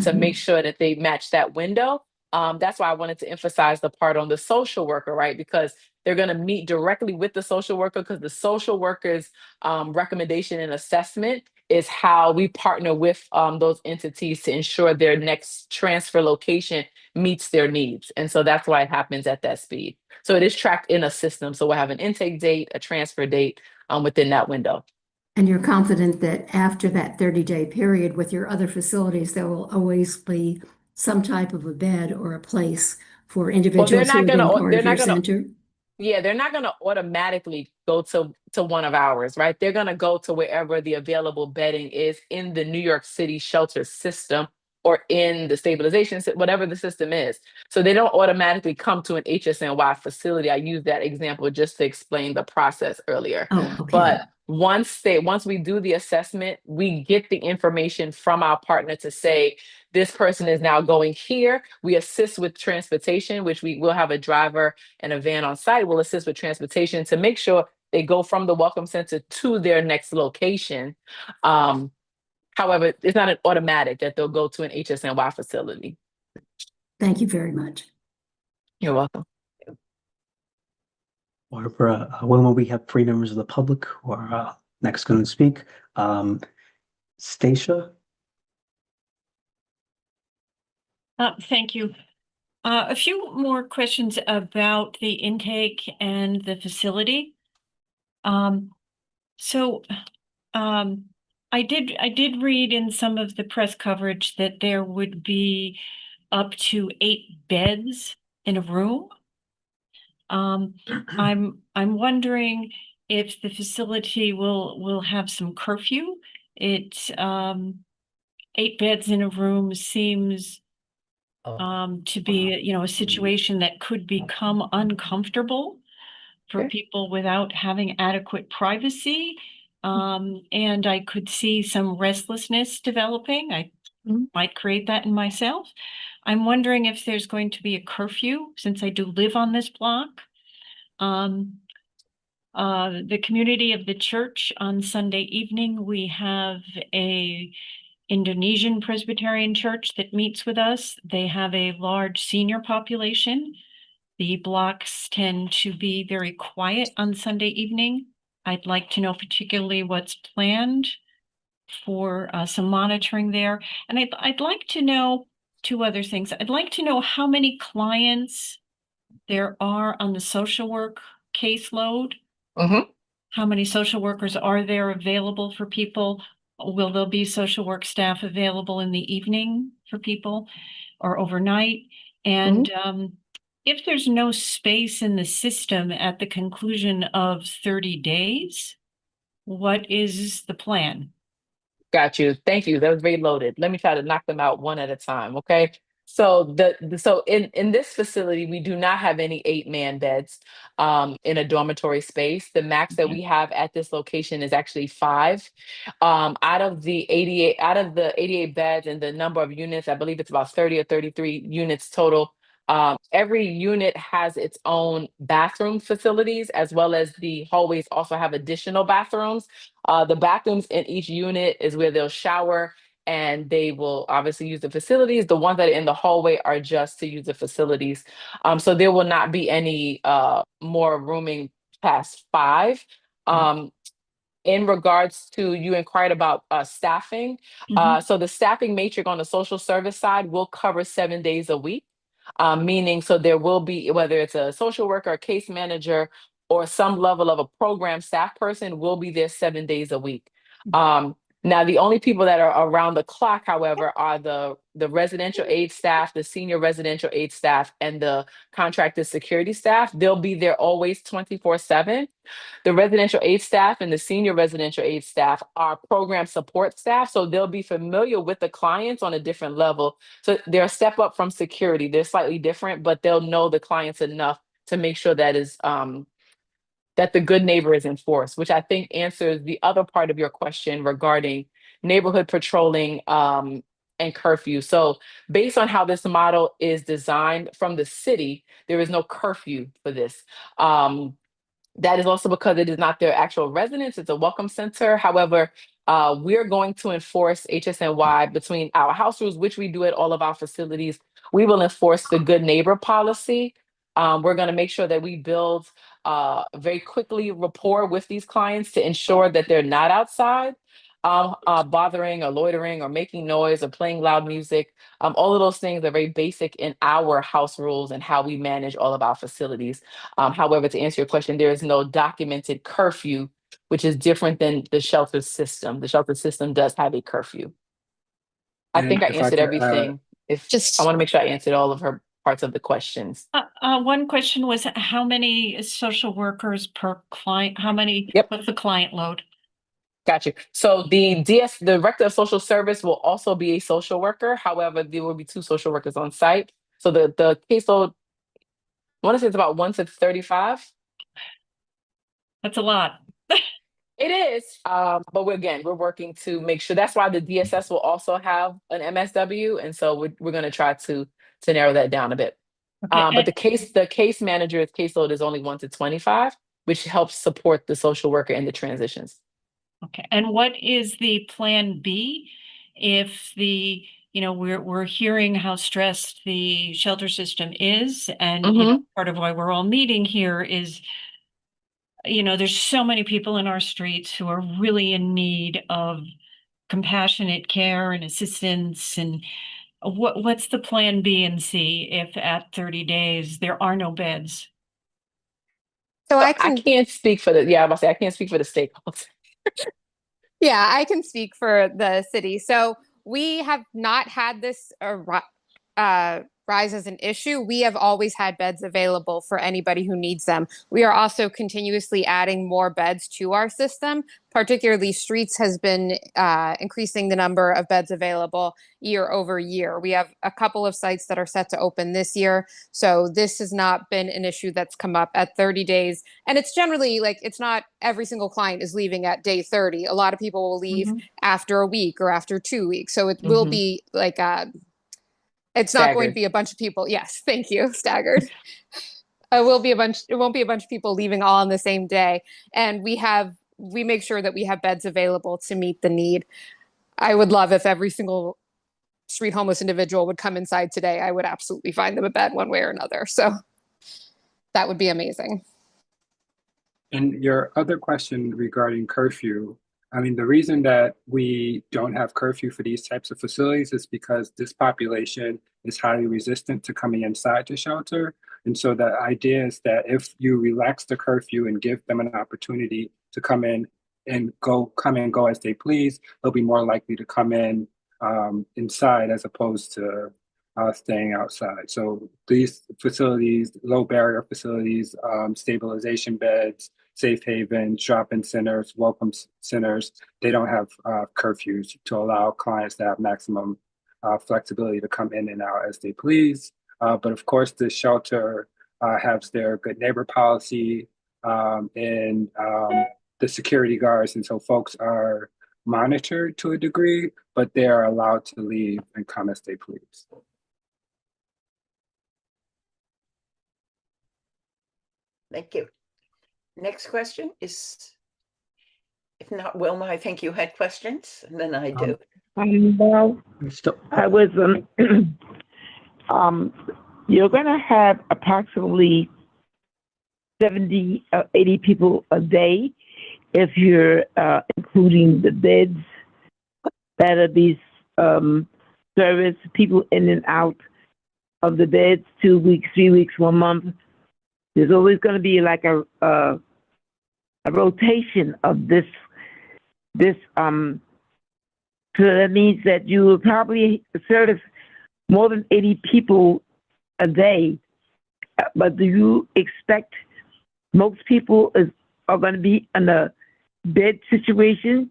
Speaker 7: to make sure that they match that window. That's why I wanted to emphasize the part on the social worker, right? Because they're going to meet directly with the social worker because the social worker's recommendation and assessment is how we partner with those entities to ensure their next transfer location meets their needs. And so that's why it happens at that speed. So it is tracked in a system. So we'll have an intake date, a transfer date within that window.
Speaker 14: And you're confident that after that 30-day period with your other facilities, there will always be some type of a bed or a place for individuals who have been part of your center?
Speaker 7: Yeah, they're not going to automatically go to one of ours, right? They're going to go to wherever the available bedding is in the New York City shelter system or in the stabilization, whatever the system is. So they don't automatically come to an HSNY facility. I used that example just to explain the process earlier.
Speaker 14: Oh, okay.
Speaker 7: But once we do the assessment, we get the information from our partner to say, this person is now going here. We assist with transportation, which we will have a driver and a van on site. We'll assist with transportation to make sure they go from the Welcome Center to their next location. However, it's not an automatic that they'll go to an HSNY facility.
Speaker 14: Thank you very much.
Speaker 7: You're welcome.
Speaker 8: Barbara, Wilma, we have 3 members of the public who are next going to speak. Stacia?
Speaker 10: Thank you. A few more questions about the intake and the facility. I did read in some of the press coverage that there would be up to 8 beds in a room. I'm wondering if the facility will have some curfew. 8 beds in a room seems to be, a situation that could become uncomfortable for people without having adequate privacy. And I could see some restlessness developing. I might create that in myself. I'm wondering if there's going to be a curfew since I do live on this block. The community of the church on Sunday evening, we have a Indonesian Presbyterian church that meets with us. They have a large senior population. The blocks tend to be very quiet on Sunday evening. I'd like to know particularly what's planned for some monitoring there. And I'd like to know 2 other things. I'd like to know how many clients there are on the social work caseload. How many social workers are there available for people? Will there be social work staff available in the evening for people or overnight? And if there's no space in the system at the conclusion of 30 days, what is the plan?
Speaker 7: Got you. Thank you. That was very loaded. Let me try to knock them out one at a time. Okay. So in this facility, we do not have any 8-man beds in a dormitory space. The max that we have at this location is actually 5. Out of the 88 beds and the number of units, I believe it's about 30 or 33 units total. Every unit has its own bathroom facilities, as well as the hallways also have additional bathrooms. The bathrooms in each unit is where they'll shower, and they will obviously use the facilities. The ones that are in the hallway are just to use the facilities. So there will not be any more rooming past 5. in regards to, you inquired about staffing. So the staffing matrix on the social service side will cover 7 days a week, meaning so there will be, whether it's a social worker, a case manager, or some level of a program staff person will be there 7 days a week. Now, the only people that are around the clock, however, are the residential aid staff, the senior residential aid staff, and the contracted security staff. They'll be there always 24/7. The residential aid staff and the senior residential aid staff are program support staff. So they'll be familiar with the clients on a different level. So they're a step up from security. They're slightly different, but they'll know the clients enough to make sure that is that the good neighbor is enforced, which I think answers the other part of your question regarding neighborhood patrolling and curfew. So based on how this model is designed from the city, there is no curfew for this. That is also because it is not their actual residence, it's a welcome center. However, we're going to enforce HSNY between our house rules, which we do at all of our facilities. We will enforce the good neighbor policy. We're going to make sure that we build very quickly rapport with these clients to ensure that they're not outside bothering or loitering or making noise or playing loud music. All of those things are very basic in our house rules and how we manage all of our facilities. However, to answer your question, there is no documented curfew, which is different than the shelter system. The shelter system does have a curfew. I think I answered everything. I want to make sure I answered all of her parts of the questions.
Speaker 10: One question was, how many social workers per client? What's the client load?
Speaker 7: Got you. So the director of social service will also be a social worker. However, there will be 2 social workers on site. So the caseload, I want to say it's about 1 to 35.
Speaker 10: That's a lot.
Speaker 7: It is, but we're working to make sure. That's why the DSS will also have an MSW, and so we're going to try to narrow that down a bit.
Speaker 10: Okay,
Speaker 7: but the case manager's caseload is only 1 to 25, which helps support the social worker in the transitions.
Speaker 10: Okay, and what is the plan B if we're hearing how stressed the shelter system is, and part of why we're all meeting here is, there's so many people in our streets who are really in need of compassionate care and assistance, and what's the plan B and C if at 30 days there are no beds?
Speaker 7: So I can't speak for I can't speak for the stakeholders.
Speaker 9: Yeah, I can speak for the city. So we have not had this rise as an issue. We have always had beds available for anybody who needs them. We are also continuously adding more beds to our system. Particularly, Streets has been increasing the number of beds available year over year. We have a couple of sites that are set to open this year. So this has not been an issue that's come up at 30 days. And it's generally it's not every single client is leaving at day 30. A lot of people will leave after a week or after 2 weeks. So it will be it's not going to be a bunch of people. Yes, thank you. Staggered. It won't be a bunch of people leaving all on the same day. And we make sure that we have beds available to meet the need. I would love if every single street homeless individual would come inside today. I would absolutely find them a bed one way or another. So that would be amazing.
Speaker 2: And your other question regarding curfew, I mean, the reason that we don't have curfew for these types of facilities is because this population is highly resistant to coming inside the shelter. And so the idea is that if you relax the curfew and give them an opportunity to come and go as they please, they'll be more likely to come in inside as opposed to staying outside. So these facilities, low barrier facilities, stabilization beds, safe havens, drop-in centers, welcome centers, they don't have curfews to allow clients to have maximum flexibility to come in and out as they please. But of course, the shelter has their good neighbor policy and the security guards. And so folks are monitored to a degree, but they are allowed to leave and come as they please.
Speaker 1: Thank you. Next question is, if not Wilma, I think you had questions, and then I do.
Speaker 12: Well, I was, you're going to have approximately 70, 80 people a day if you're including the beds that'll be serviced, people in and out of the beds, 2 weeks, 3 weeks, 1 month. There's always going to be like a rotation of this. So that means that you will probably service more than 80 people a day. But do you expect most people are going to be in a bed situation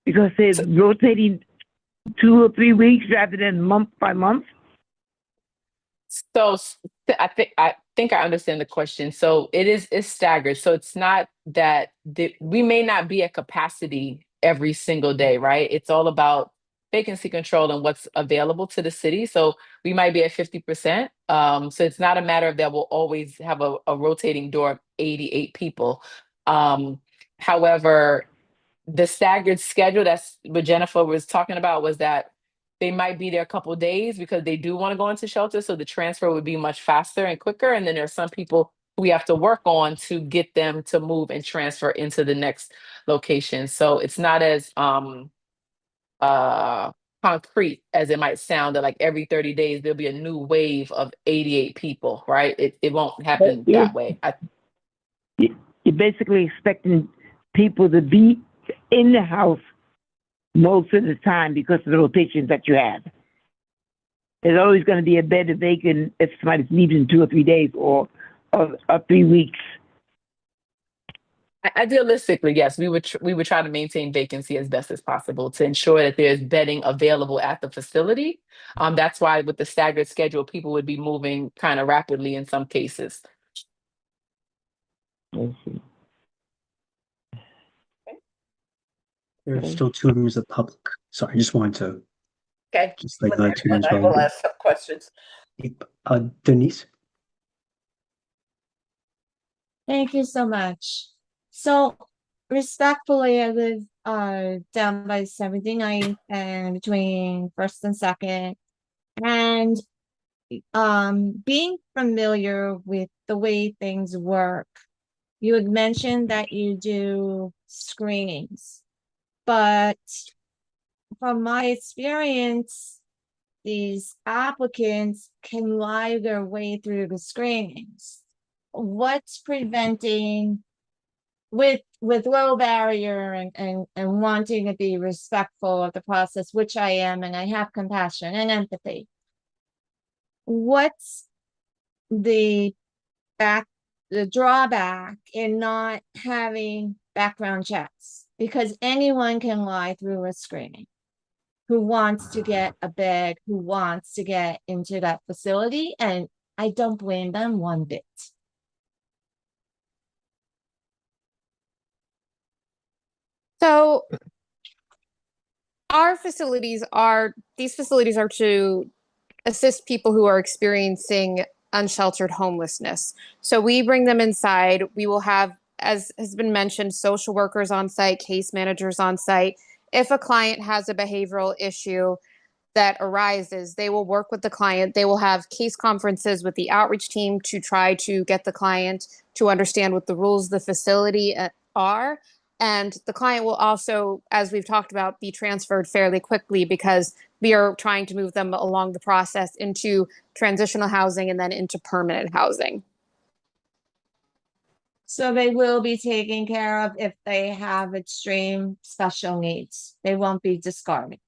Speaker 12: because they're rotating 2 or 3 weeks rather than month by month?
Speaker 7: So I think I understand the question. So it's staggered. So it's not that we may not be at capacity every single day, right? It's all about vacancy control and what's available to the city. So we might be at 50%. So it's not a matter of that we'll always have a rotating door of 88 people. However, the staggered schedule, that's what Jennifer was talking about, was that they might be there a couple of days because they do want to go into shelter. So the transfer would be much faster and quicker. And then there's some people we have to work on to get them to move and transfer into the next location. So it's not as concrete as it might sound, that like every 30 days there'll be a new wave of 88 people, right? It won't happen that way.
Speaker 12: You're basically expecting people to be in the house most of the time because of the rotations that you have. There's always going to be a bed vacant if somebody's leaving in 2 or 3 days or 3 weeks.
Speaker 7: Idealistically, yes, we would try to maintain vacancy as best as possible to ensure that there's bedding available at the facility. That's why with the staggered schedule, people would be moving kind of rapidly in some cases.
Speaker 8: There are still 2 members of the public. Sorry, I just wanted to.
Speaker 1: Okay.
Speaker 8: Just like
Speaker 1: When
Speaker 8: two
Speaker 1: they're
Speaker 8: as
Speaker 1: done, I
Speaker 8: well.
Speaker 1: will ask some questions.
Speaker 8: Denise?
Speaker 15: Thank you so much. So respectfully, I live down by 79th and between 1st and 2nd. And being familiar with the way things work, you had mentioned that you do screenings, but from my experience, these applicants can lie their way through the screenings. What's preventing, with low barrier and wanting to be respectful of the process, which I am, and I have compassion and empathy, what's the drawback in not having background checks? Because anyone can lie through a screening who wants to get a bed, who wants to get into that facility, and I don't blame them one bit.
Speaker 9: So these facilities are to assist people who are experiencing unsheltered homelessness. So we bring them inside. We will have, as has been mentioned, social workers on site, case managers on site. If a client has a behavioral issue that arises, they will work with the client. They will have case conferences with the outreach team to try to get the client to understand what the rules of the facility are. And the client will also, as we've talked about, be transferred fairly quickly because we are trying to move them along the process into transitional housing and then into permanent housing.
Speaker 15: So they will be taken care of if they have extreme special needs. They won't be discarded.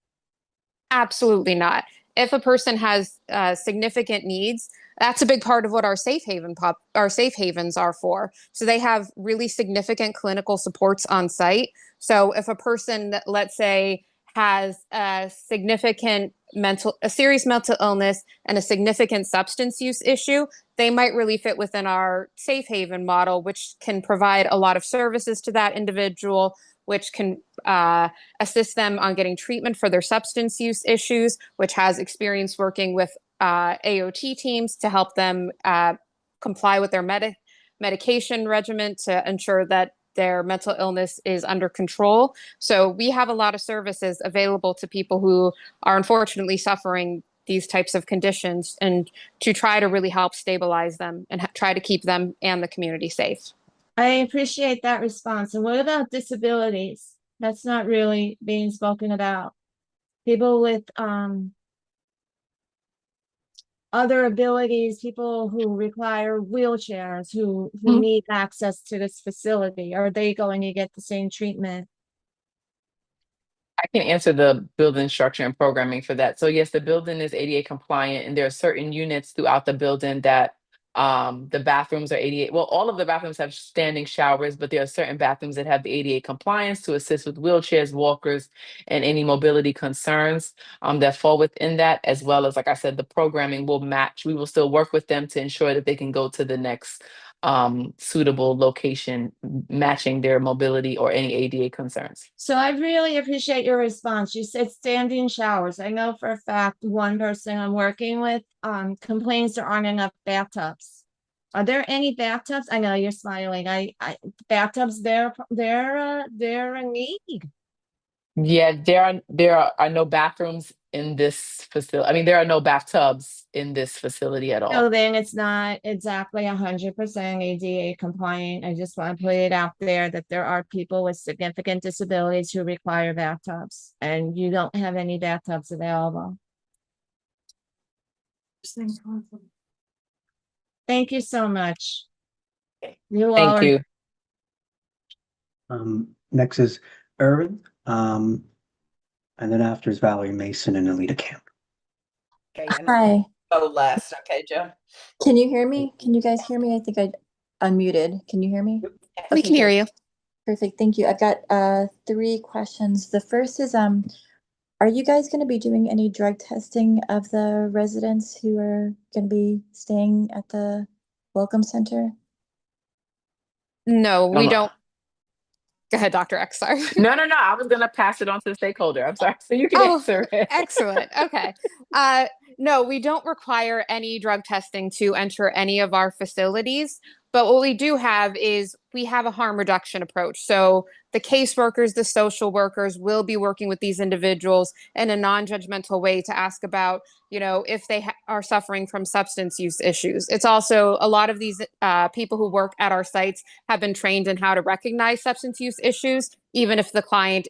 Speaker 9: Absolutely not. If a person has significant needs, that's a big part of what our safe havens are for. So they have really significant clinical supports on site. So if a person, let's say, has a serious mental illness and a significant substance use issue, they might really fit within our safe haven model, which can provide a lot of services to that individual, which can assist them on getting treatment for their substance use issues, which has experience working with AOT teams to help them comply with their medication regimen to ensure that their mental illness is under control. So we have a lot of services available to people who are unfortunately suffering these types of conditions, and to try to really help stabilize them and try to keep them and the community safe.
Speaker 15: I appreciate that response. And what about disabilities? That's not really being spoken about. People with other abilities, people who require wheelchairs, who need access to this facility, are they going to get the same treatment?
Speaker 7: I can answer the building structure and programming for that. So yes, the building is ADA compliant, and there are certain units throughout the building that the bathrooms are ADA. Well, all of the bathrooms have standing showers, but there are certain bathrooms that have the ADA compliance to assist with wheelchairs, walkers, and any mobility concerns that fall within that, as well as, like I said, the programming will match. We will still work with them to ensure that they can go to the next suitable location, matching their mobility or any ADA concerns.
Speaker 15: So I really appreciate your response. You said standing showers. I know for a fact one person I'm working with complains there aren't enough bathtubs. Are there any bathtubs? I know you're smiling. I bathtubs, they're a need.
Speaker 7: Yeah, there are no bathrooms in this facility. I mean, there are no bathtubs in this facility at
Speaker 15: So
Speaker 7: all.
Speaker 15: then it's not exactly 100% ADA compliant. I just want to put it out there that there are people with significant disabilities who require bathtubs, and you don't have any bathtubs available. Thank you so much. You all
Speaker 7: Thank
Speaker 15: are
Speaker 7: you.
Speaker 8: Next is Irvin, and then after is Valerie Mason and Alita Camp.
Speaker 1: Okay, and
Speaker 16: Hi,
Speaker 1: go last. Okay, Joe.
Speaker 16: can you hear me? Can you guys hear me? I think I unmuted. Can you hear me?
Speaker 9: We can hear you.
Speaker 16: Perfect, thank you. I've got 3 questions. The first is, are you guys going to be doing any drug testing of the residents who are going to be staying at the Welcome Center?
Speaker 9: No, we don't. Go ahead, Dr. X, sorry.
Speaker 7: No. I was gonna pass it on to the stakeholder. I'm sorry. So you can answer it.
Speaker 9: Excellent. Okay. No, we don't require any drug testing to enter any of our facilities. But what we do have is we have a harm reduction approach. So the caseworkers, the social workers will be working with these individuals in a non-judgmental way to ask about, if they are suffering from substance use issues. It's also a lot of these people who work at our sites have been trained in how to recognize substance use issues, even if the client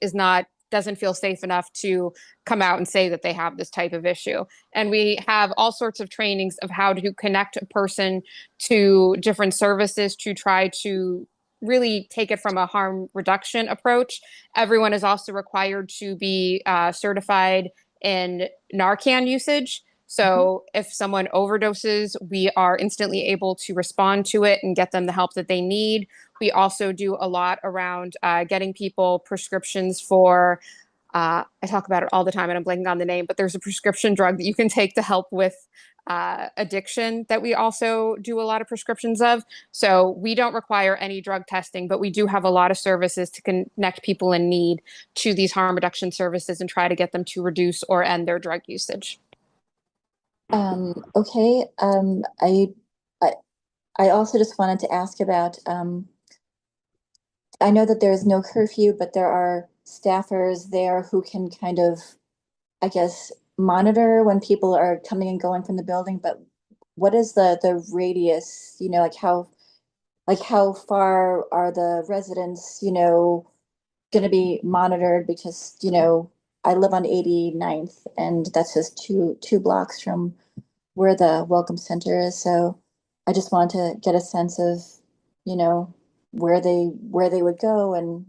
Speaker 9: doesn't feel safe enough to come out and say that they have this type of issue. And we have all sorts of trainings of how to connect a person to different services to try to really take it from a harm reduction approach. Everyone is also required to be certified in Narcan usage. So if someone overdoses, we are instantly able to respond to it and get them the help that they need. We also do a lot around getting people prescriptions for, I talk about it all the time and I'm blanking on the name, but there's a prescription drug that you can take to help with addiction that we also do a lot of prescriptions of. So we don't require any drug testing, but we do have a lot of services to connect people in need to these harm reduction services and try to get them to reduce or end their drug usage.
Speaker 16: Okay. I also just wanted to ask about, I know that there is no curfew, but there are staffers there who can kind of, I guess, monitor when people are coming and going from the building, but what is the radius, how far are the residents, going to be monitored? Because, I live on 89th and that's just two blocks from where the Welcome Center is. So I just want to get a sense of, where they would go and,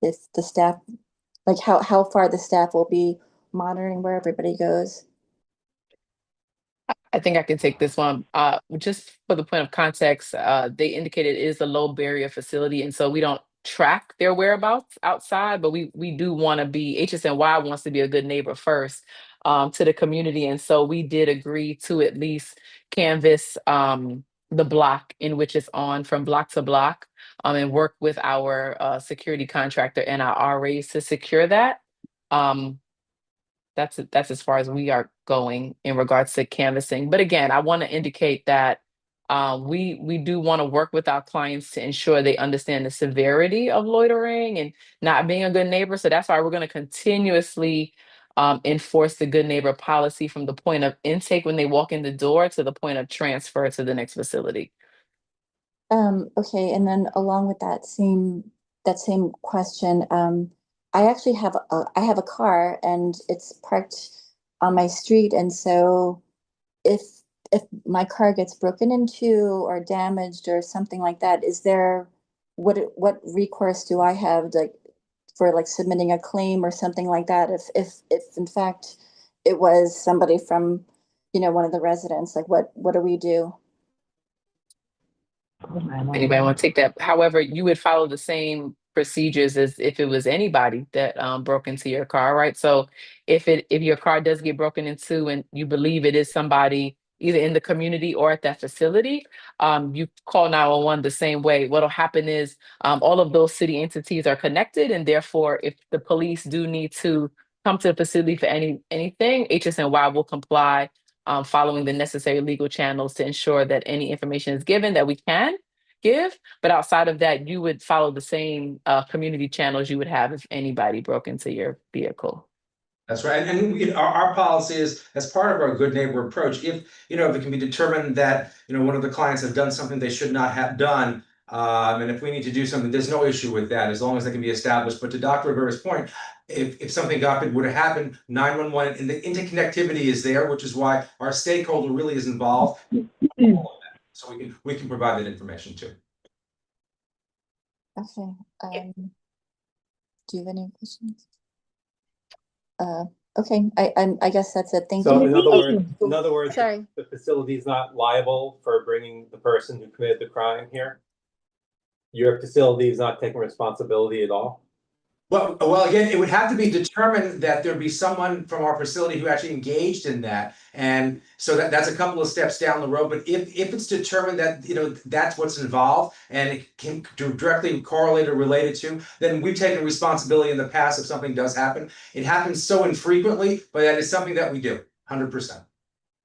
Speaker 16: if the staff, like how far the staff will be monitoring where everybody goes.
Speaker 7: I think I can take this one. Just for the point of context, they indicated it is a low barrier facility, and so we don't track their whereabouts outside, but we do want to be, HSNY wants to be a good neighbor first to the community. And so we did agree to at least canvass the block in which it's on from block to block and work with our security contractor and our RAs to secure that. That's as far as we are going in regards to canvassing. But again, I want to indicate that we do want to work with our clients to ensure they understand the severity of loitering and not being a good neighbor. So that's why we're going to continuously enforce the good neighbor policy from the point of intake when they walk in the door to the point of transfer to the next facility.
Speaker 16: Okay, and then along with that same question, I actually have a car and it's parked on my street, and so if my car gets broken into or damaged or something like that, is there what recourse do I have for like submitting a claim or something like that if in fact it was somebody from one of the residents, like what do we do?
Speaker 7: Anybody want to take that? However, you would follow the same procedures as if it was anybody that broke into your car, right? So if your car does get broken into and you believe it is somebody either in the community or at that facility, you call 911 the same way. What'll happen is all of those city entities are connected, and therefore, if the police do need to come to the facility for anything, HSNY will comply, following the necessary legal channels to ensure that any information is given that we can give. But outside of that, you would follow the same community channels you would have if anybody broke into your vehicle.
Speaker 5: That's right. And our policy is, as part of our good neighbor approach, if it can be determined that one of the clients have done something they should not have done, and if we need to do something, there's no issue with that as long as that can be established. But to Dr. Rivera's point, if something would have happened, 911 and the interconnectivity is there, which is why our stakeholder really is involved. So we can provide that information too.
Speaker 16: Okay. Do you have any questions? Okay, I guess that's it. Thank
Speaker 17: So
Speaker 16: you.
Speaker 17: in other words,
Speaker 16: Sorry.
Speaker 17: the facility is not liable for bringing the person who committed the crime here. Your facility is not taking responsibility at all.
Speaker 5: Well, again, it would have to be determined that there'd be someone from our facility who actually engaged in that, and so that's a couple of steps down the road. But if it's determined that that's what's involved and it can directly correlate or related to, then we've taken responsibility in the past if something does happen. It happens so infrequently, but that is something that we do 100%.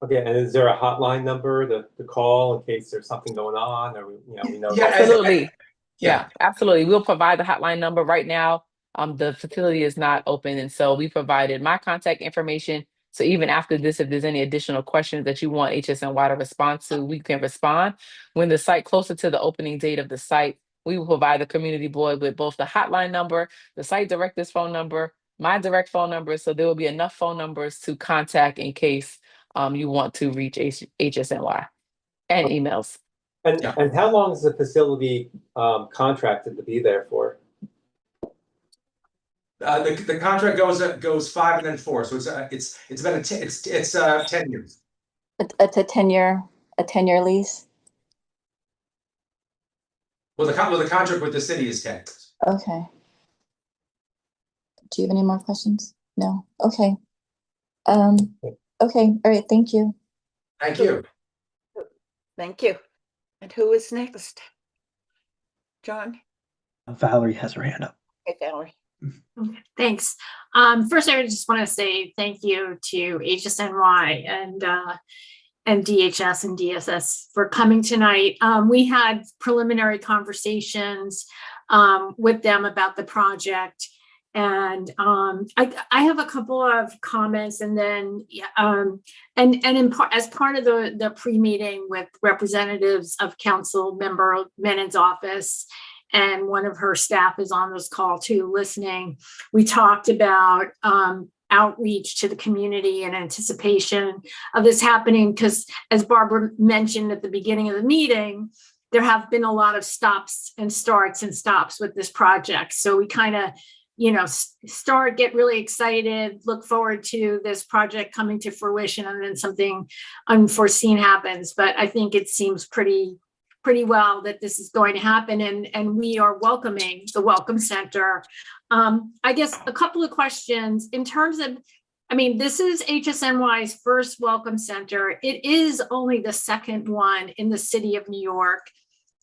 Speaker 17: Okay, and is there a hotline number to call in case there's something going on, or we know?
Speaker 7: Yeah, absolutely. Yeah, absolutely. We'll provide the hotline number right now. The facility is not open, and so we provided my contact information. So even after this, if there's any additional questions that you want HSNY to respond to, we can respond. When the site closer to the opening date of the site, we will provide the community board with both the hotline number, the site director's phone number, my direct phone number. So there will be enough phone numbers to contact in case you want to reach HSNY, and emails.
Speaker 17: And how long is the facility contracted to be there for?
Speaker 5: The contract goes 5 and then 4, so it's been 10 years.
Speaker 16: It's a 10-year lease.
Speaker 5: Well, the contract with the city is 10 years.
Speaker 16: Okay. Do you have any more questions? No. Okay. Okay. All right. Thank you.
Speaker 5: Thank you.
Speaker 1: Thank you. And who is next? John?
Speaker 8: Valerie has her hand up.
Speaker 1: Hey, Valerie.
Speaker 4: Okay, thanks. First, I just want to say thank you to HSNY and DHS and DSS for coming tonight. We had preliminary conversations with them about the project, and I have a couple of comments, and then as part of the pre-meeting with representatives of Council Member Menon's office, and one of her staff is on this call too, listening. We talked about outreach to the community in anticipation of this happening, because as Barbara mentioned at the beginning of the meeting, there have been a lot of stops and starts with this project. So we kind of, get really excited, look forward to this project coming to fruition, and then something unforeseen happens. But I think it seems pretty well that this is going to happen, and we are welcoming the Welcome Center. I guess a couple of questions in terms of, this is HSNY's first Welcome Center. It is only the second one in the city of New York.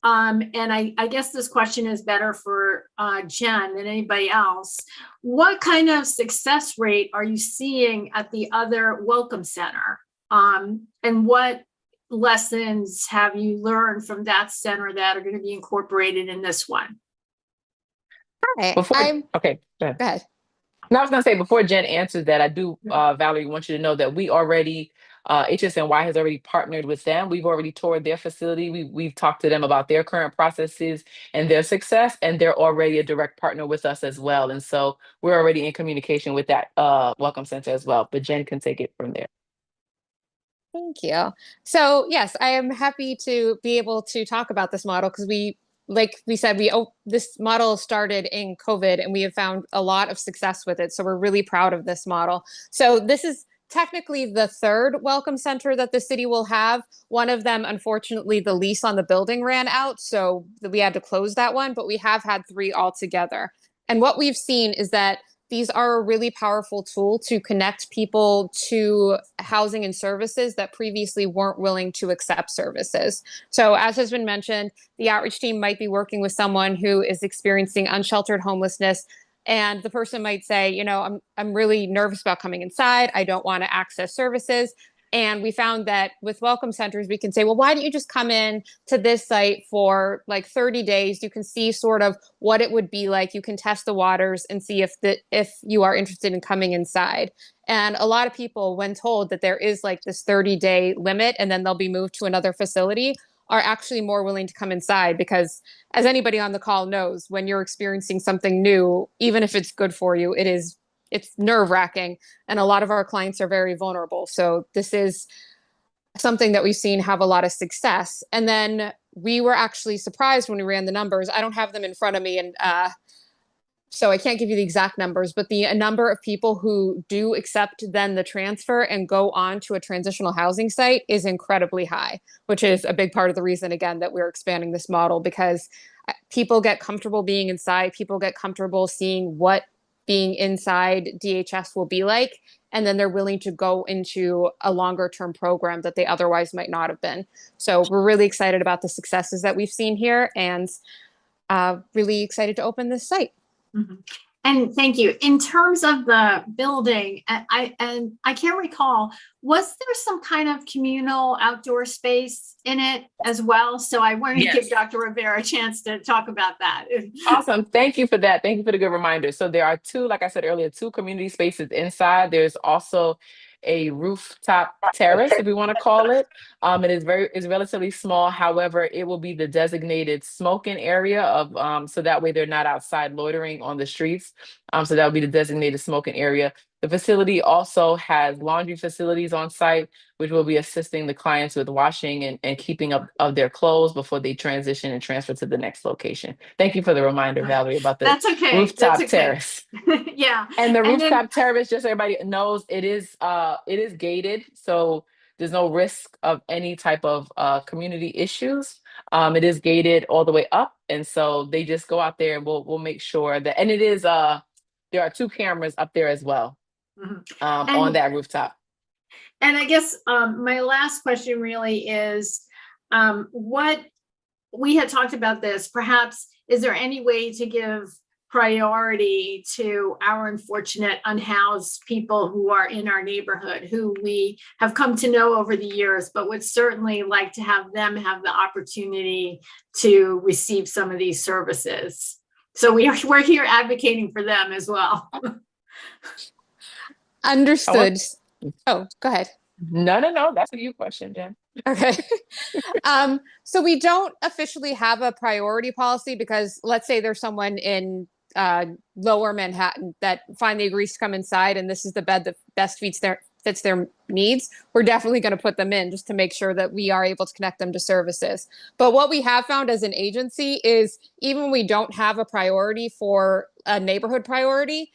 Speaker 4: And I guess this question is better for Jen than anybody else. What kind of success rate are you seeing at the other Welcome Center? And what lessons have you learned from that center that are going to be incorporated in this one?
Speaker 7: Okay, go ahead. No, I was going to say, before Jen answers that, I do, Valerie, want you to know that we already HSNY has already partnered with them. We've already toured their facility. We've talked to them about their current processes and their success, and they're already a direct partner with us as well. And so we're already in communication with that Welcome Center as well. But Jen can take it from there.
Speaker 9: Thank you. So yes, I am happy to be able to talk about this model because like we said, this model started in COVID and we have found a lot of success with it. So we're really proud of this model. So this is technically the third Welcome Center that the city will have. One of them, unfortunately, the lease on the building ran out, so we had to close that one, but we have had 3 altogether. And what we've seen is that these are a really powerful tool to connect people to housing and services that previously weren't willing to accept services. So as has been mentioned, the outreach team might be working with someone who is experiencing unsheltered homelessness, and the person might say, you know, I'm really nervous about coming inside. I don't want to access services. And we found that with welcome centers, we can say, well, why don't you just come in to this site for like 30 days? You can see sort of what it would be like. You can test the waters and see if you are interested in coming inside. And a lot of people, when told that there is like this 30-day limit and then they'll be moved to another facility, are actually more willing to come inside because, as anybody on the call knows, when you're experiencing something new, even if it's good for you, it's nerve-wracking, and a lot of our clients are very vulnerable. So this is something that we've seen have a lot of success. And then we were actually surprised when we ran the numbers. I don't have them in front of me, and so I can't give you the exact numbers, but the number of people who do accept then the transfer and go on to a transitional housing site is incredibly high, which is a big part of the reason, again, that we're expanding this model, because people get comfortable being inside, people get comfortable seeing what being inside DHS will be like, and then they're willing to go into a longer term program that they otherwise might not have been. So we're really excited about the successes that we've seen here, and really excited to open this site.
Speaker 4: Mm-hmm. And thank you. In terms of the building, I can't recall, was there some kind of communal outdoor space in it as well? So I wanted to give Dr. Rivera a chance to talk about that.
Speaker 7: Awesome. Thank you for that. Thank you for the good reminder. So there are 2, like I said earlier, 2 community spaces inside. There's also a rooftop terrace, if we want to call it. It is relatively small. However, it will be the designated smoking area of so that way they're not outside loitering on the streets. So that would be the designated smoking area. The facility also has laundry facilities on site, which will be assisting the clients with washing and keeping up of their clothes before they transition and transfer to the next location. Thank you for the reminder, Valerie, about the rooftop terrace.
Speaker 4: Yeah.
Speaker 7: And the rooftop terrace, just so everybody knows, it is gated. So there's no risk of any type of community issues. It is gated all the way up. And so they just go out there and we'll make sure that, and it is, there are 2 cameras up there as well. On that rooftop.
Speaker 4: And I guess my last question really is, what we had talked about this, perhaps, is there any way to give priority to our unfortunate unhoused people who are in our neighborhood, who we have come to know over the years, but would certainly like to have them have the opportunity to receive some of these services? So we're here advocating for them as well.
Speaker 9: Understood. Oh, go ahead.
Speaker 7: No. That's a you question, Jen.
Speaker 9: Okay. So we don't officially have a priority policy because let's say there's someone in lower Manhattan that finally agrees to come inside and this is the bed that best fits their needs. We're definitely going to put them in just to make sure that we are able to connect them to services. But what we have found as an agency is even when we don't have a priority for a neighborhood priority,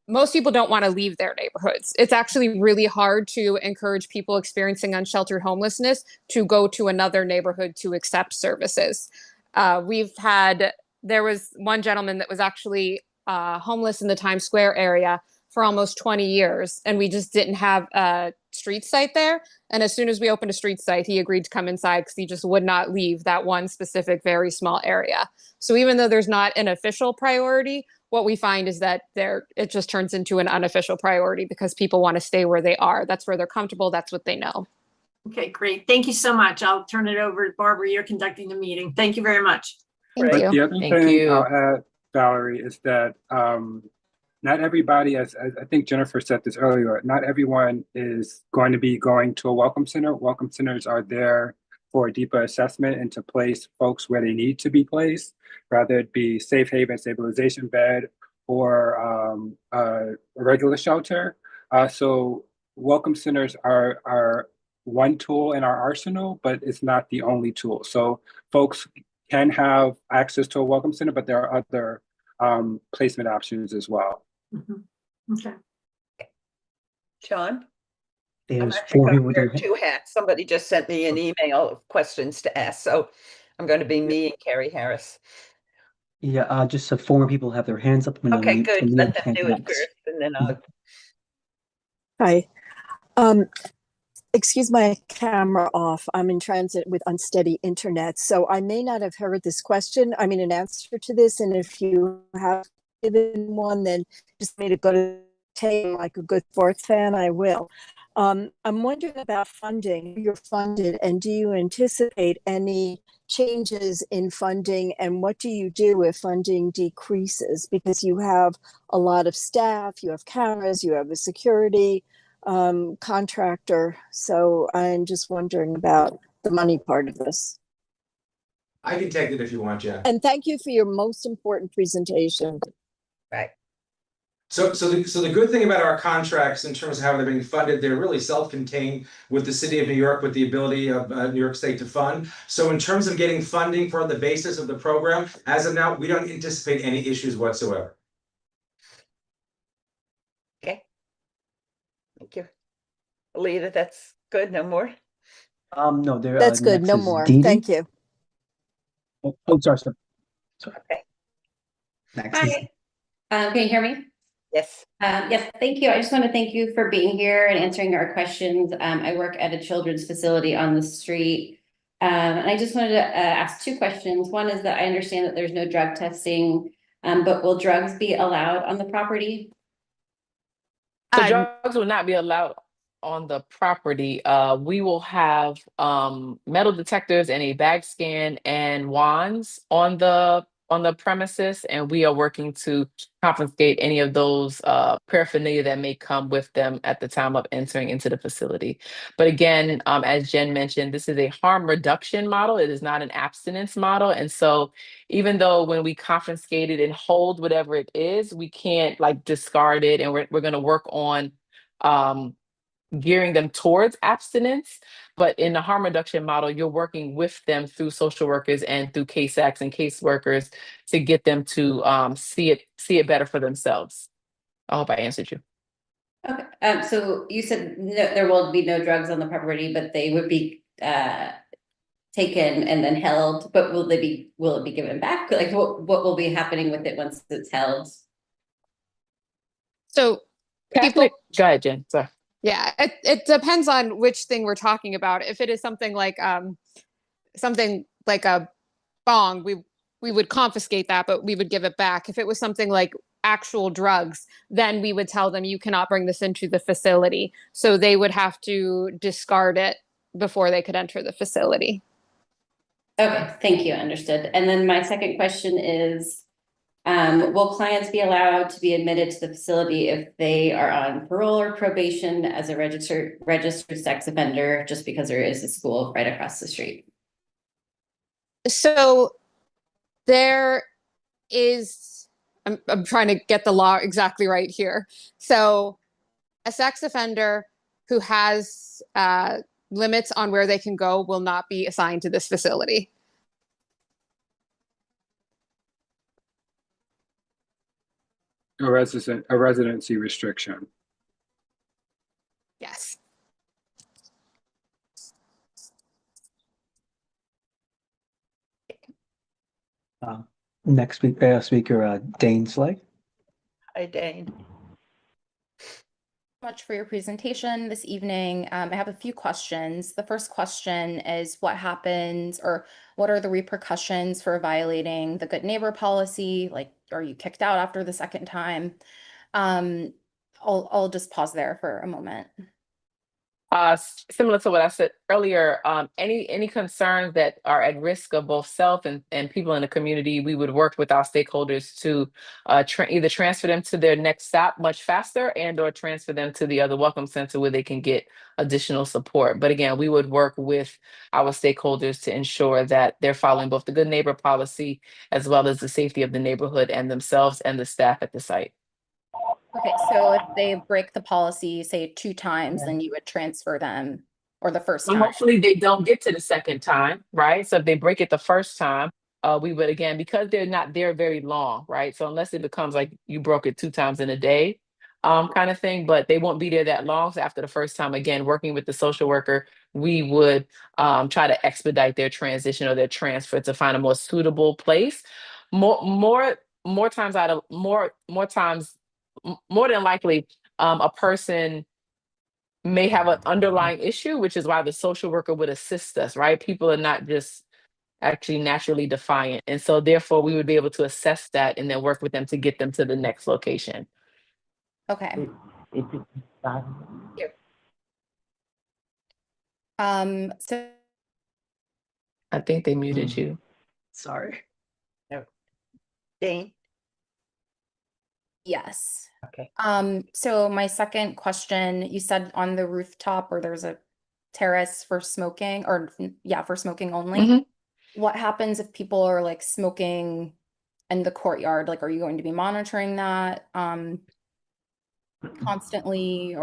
Speaker 9: most people don't want to leave their neighborhoods. It's actually really hard to encourage people experiencing unsheltered homelessness to go to another neighborhood to accept services. There was one gentleman that was actually homeless in the Times Square area for almost 20 years, and we just didn't have a street site there. And as soon as we opened a street site, he agreed to come inside because he just would not leave that one specific, very small area. So even though there's not an official priority, what we find is that it just turns into an unofficial priority because people want to stay where they are. That's where they're comfortable. That's what they know.
Speaker 4: Okay, great. Thank you so much. I'll turn it over to Barbara. You're conducting the meeting. Thank you very much.
Speaker 9: Thank you.
Speaker 2: The other thing I'll add, Valerie, is that not everybody, as I think Jennifer said this earlier, not everyone is going to be going to a welcome center. Welcome centers are there for a deeper assessment and to place folks where they need to be placed, rather it be safe haven, stabilization bed, or a regular shelter. So welcome centers are one tool in our arsenal, but it's not the only tool. So folks can have access to a welcome center, but there are other placement options as well.
Speaker 4: Okay.
Speaker 1: John? I'm
Speaker 8: There's
Speaker 1: actually
Speaker 8: 4
Speaker 1: going
Speaker 8: people
Speaker 1: to
Speaker 8: with
Speaker 1: wear
Speaker 8: their
Speaker 1: 2 hats. Somebody just sent me an email of questions to ask, so I'm going to be me and Carrie Harris.
Speaker 8: Yeah, just so 4 more people have their hands up. I'm gonna
Speaker 1: Okay,
Speaker 8: mute
Speaker 1: good.
Speaker 8: Talia
Speaker 1: Let them do it first, and then I'll.
Speaker 18: Hi. Excuse my camera off. I'm in transit with unsteady internet, so I may not have heard this question. I mean, an answer to this, and if you have given one, then just made a good take like a good sports fan, I will. I'm wondering about funding. You're funded, and do you anticipate any changes in funding? And what do you do if funding decreases? Because you have a lot of staff, you have cameras, you have a security contractor. So I'm just wondering about the money part of this.
Speaker 5: I can take it if you want, Jen.
Speaker 18: And thank you for your most important presentation.
Speaker 1: Right.
Speaker 5: So the good thing about our contracts in terms of how they're being funded, they're really self-contained with the city of New York, with the ability of New York State to fund. So in terms of getting funding for the basis of the program, as of now, we don't anticipate any issues whatsoever.
Speaker 1: Okay. Thank you. Alita, that's good. No more?
Speaker 8: No, there.
Speaker 18: That's good.
Speaker 8: Next
Speaker 18: No
Speaker 8: is
Speaker 18: more.
Speaker 8: Dee Dee.
Speaker 18: Thank you.
Speaker 8: Sorry.
Speaker 1: Okay.
Speaker 8: Next is
Speaker 19: Hi, can you hear me?
Speaker 1: Yes.
Speaker 19: Yes, thank you. I just want to thank you for being here and answering our questions. I work at a children's facility on the street. And I just wanted to ask 2 questions. One is that I understand that there's no drug testing, but will drugs be allowed on the property?
Speaker 7: So drugs will not be allowed on the property. We will have metal detectors and a bag scan and wands on the premises, and we are working to confiscate any of those paraphernalia that may come with them at the time of entering into the facility. But again, as Jen mentioned, this is a harm reduction model. It is not an abstinence model. And so even though when we confiscate it and hold whatever it is, we can't like discard it. And we're going to work on gearing them towards abstinence. But in the harm reduction model, you're working with them through social workers and through CASACs and caseworkers to get them to see it better for themselves. I hope I answered you.
Speaker 19: Okay. So you said no, there will be no drugs on the property, but they would be taken and then held. But will it be given back? Like what will be happening with it once it's held?
Speaker 9: So
Speaker 7: Catholic, go ahead, Jen. Sorry.
Speaker 9: Yeah, it depends on which thing we're talking about. If it is something like a bong, we would confiscate that, but we would give it back. If it was something like actual drugs, then we would tell them you cannot bring this into the facility. So they would have to discard it before they could enter the facility.
Speaker 19: Okay, thank you. Understood. And then my second question is, will clients be allowed to be admitted to the facility if they are on parole or probation as a registered sex offender, just because there is a school right across the street?
Speaker 9: So there is, I'm trying to get the law exactly right here. So a sex offender who has limits on where they can go will not be assigned to this facility.
Speaker 2: A residency restriction.
Speaker 9: Yes.
Speaker 8: Next speaker, Dane Slay.
Speaker 1: Hi, Dane.
Speaker 20: Much for your presentation this evening. I have a few questions. The first question is what happens or what are the repercussions for violating the good neighbor policy? Like, are you kicked out after the second time? I'll just pause there for a moment.
Speaker 7: Similar to what I said earlier, any concerns that are at risk of both self and people in the community, we would work with our stakeholders to either transfer them to their next stop much faster and or transfer them to the other welcome center where they can get additional support. But again, we would work with our stakeholders to ensure that they're following both the good neighbor policy as well as the safety of the neighborhood and themselves and the staff at the site.
Speaker 20: Okay, so if they break the policy, say 2 times, then you would transfer them, or the first
Speaker 7: And
Speaker 20: time.
Speaker 7: hopefully they don't get to the second time, right? So if they break it the first time, we would again, because they're not there very long, right? So unless it becomes like you broke it 2 times in a day, kind of thing, but they won't be there that long. So after the first time, again, working with the social worker, we would try to expedite their transition or their transfer to find a more suitable place. More times more than likely, a person may have an underlying issue, which is why the social worker would assist us, right? People are not just actually naturally defiant. And so therefore we would be able to assess that and then work with them to get them to the next location.
Speaker 20: Okay. So
Speaker 7: I think they muted you.
Speaker 1: Sorry. No. Dane?
Speaker 20: yes.
Speaker 1: Okay.
Speaker 20: So my second question, you said on the rooftop or there's a terrace for smoking or yeah, for smoking only.
Speaker 7: Mhm.
Speaker 20: What happens if people are like smoking in the courtyard? Like, are you going to be monitoring that constantly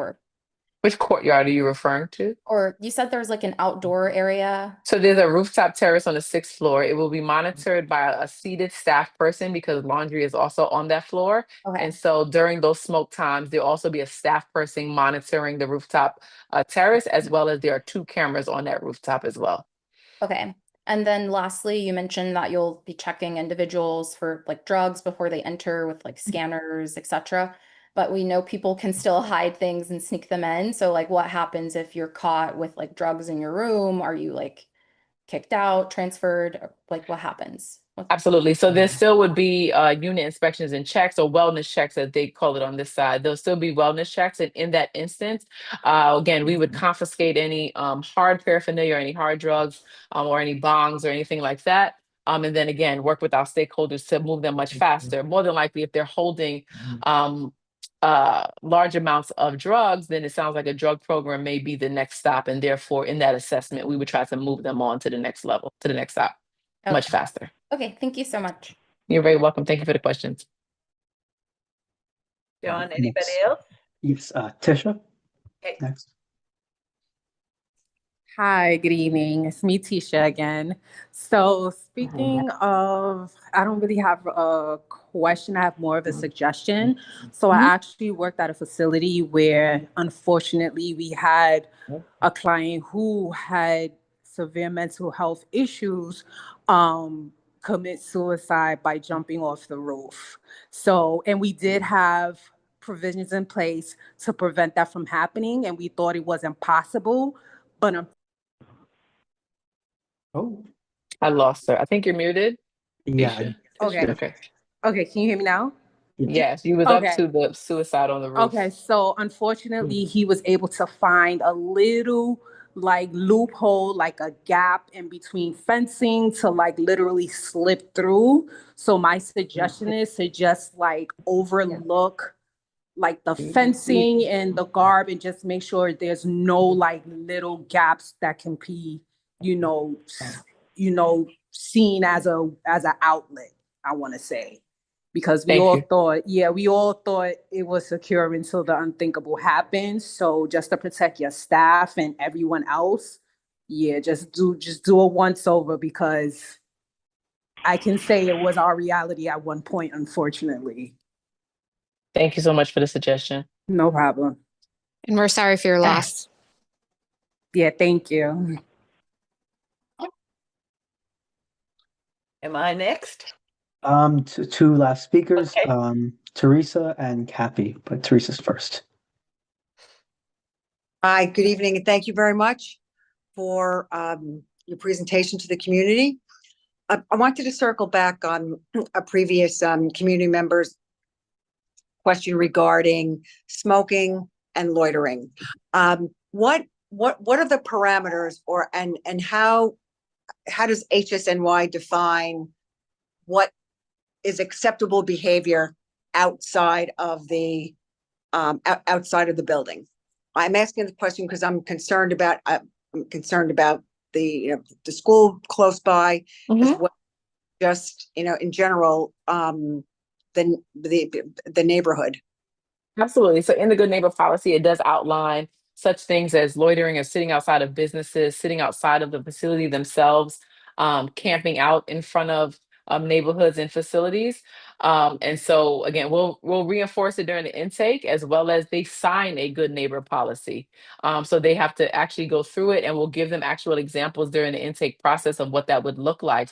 Speaker 7: Which courtyard are you referring to?
Speaker 20: or you said there's like an outdoor area?
Speaker 7: So there's a rooftop terrace on the 6th floor. It will be monitored by a seated staff person because laundry is also on that floor.
Speaker 20: Okay.
Speaker 7: And so during those smoke times, there'll also be a staff person monitoring the rooftop terrace, as well as there are 2 cameras on that rooftop as well.
Speaker 20: Okay. And then lastly, you mentioned that you'll be checking individuals for like drugs before they enter with like scanners, etc. But we know people can still hide things and sneak them in. So like what happens if you're caught with like drugs in your room? Are you like kicked out, transferred? Or, like what happens?
Speaker 7: Absolutely. So there still would be unit inspections and checks or wellness checks, as they call it on this side. There'll still be wellness checks. And in that instance, again, we would confiscate any hard paraphernalia or any hard drugs or any bongs or anything like that. And then again, work with our stakeholders to move them much faster. More than likely, if they're holding large amounts of drugs, then it sounds like a drug program may be the next stop. And therefore, in that assessment, we would try to move them on to the next level, to the next stop, much faster.
Speaker 20: Okay, thank you so much.
Speaker 7: You're very welcome. Thank you for the questions.
Speaker 1: John, anybody else?
Speaker 8: Yes, Tisha.
Speaker 1: Okay.
Speaker 8: Next.
Speaker 11: Hi, good evening. It's me, Tisha, again. So speaking of, I don't really have a question. I have more of a suggestion. So I actually worked at a facility where, unfortunately, we had a client who had severe mental health issues commit suicide by jumping off the roof. So, and we did have provisions in place to prevent that from happening, and we thought it was impossible, but
Speaker 8: Oh,
Speaker 7: I lost her. I think you're muted.
Speaker 8: yeah.
Speaker 7: Tisha.
Speaker 11: Okay.
Speaker 7: Okay.
Speaker 11: Okay, can you hear me now?
Speaker 7: Yes, you was up
Speaker 11: Okay.
Speaker 7: to the suicide on the roof.
Speaker 11: Okay, so unfortunately, he was able to find a little like loophole, like a gap in between fencing to like literally slip through. So my suggestion is to just like overlook like the fencing and the garb and just make sure there's no like little gaps that can be, seen as an outlet, I want to say. Because we all thought it was secure until the unthinkable happened. So just to protect your staff and everyone else, just do a once over, because I can say it was our reality at one point, unfortunately.
Speaker 7: Thank you so much for the suggestion.
Speaker 11: No problem.
Speaker 9: And we're sorry for your loss.
Speaker 11: Yeah, thank you.
Speaker 1: Am I next?
Speaker 8: Two last speakers,
Speaker 1: Okay.
Speaker 8: Teresa and Kathy, but Teresa's first.
Speaker 21: Hi, good evening, and thank you very much for your presentation to the community. I wanted to circle back on a previous community member's question regarding smoking and loitering. What what are the parameters and how does HSNY define what is acceptable behavior outside of the building? I'm asking the question because I'm concerned about the the school close by, as well, just in general, the neighborhood.
Speaker 7: Absolutely. So in the good neighbor policy, it does outline such things as loitering or sitting outside of businesses, sitting outside of the facility themselves, camping out in front of neighborhoods and facilities. And so again, we'll reinforce it during the intake, as well as they sign a good neighbor policy. So they have to actually go through it, and we'll give them actual examples during the intake process of what that would look like.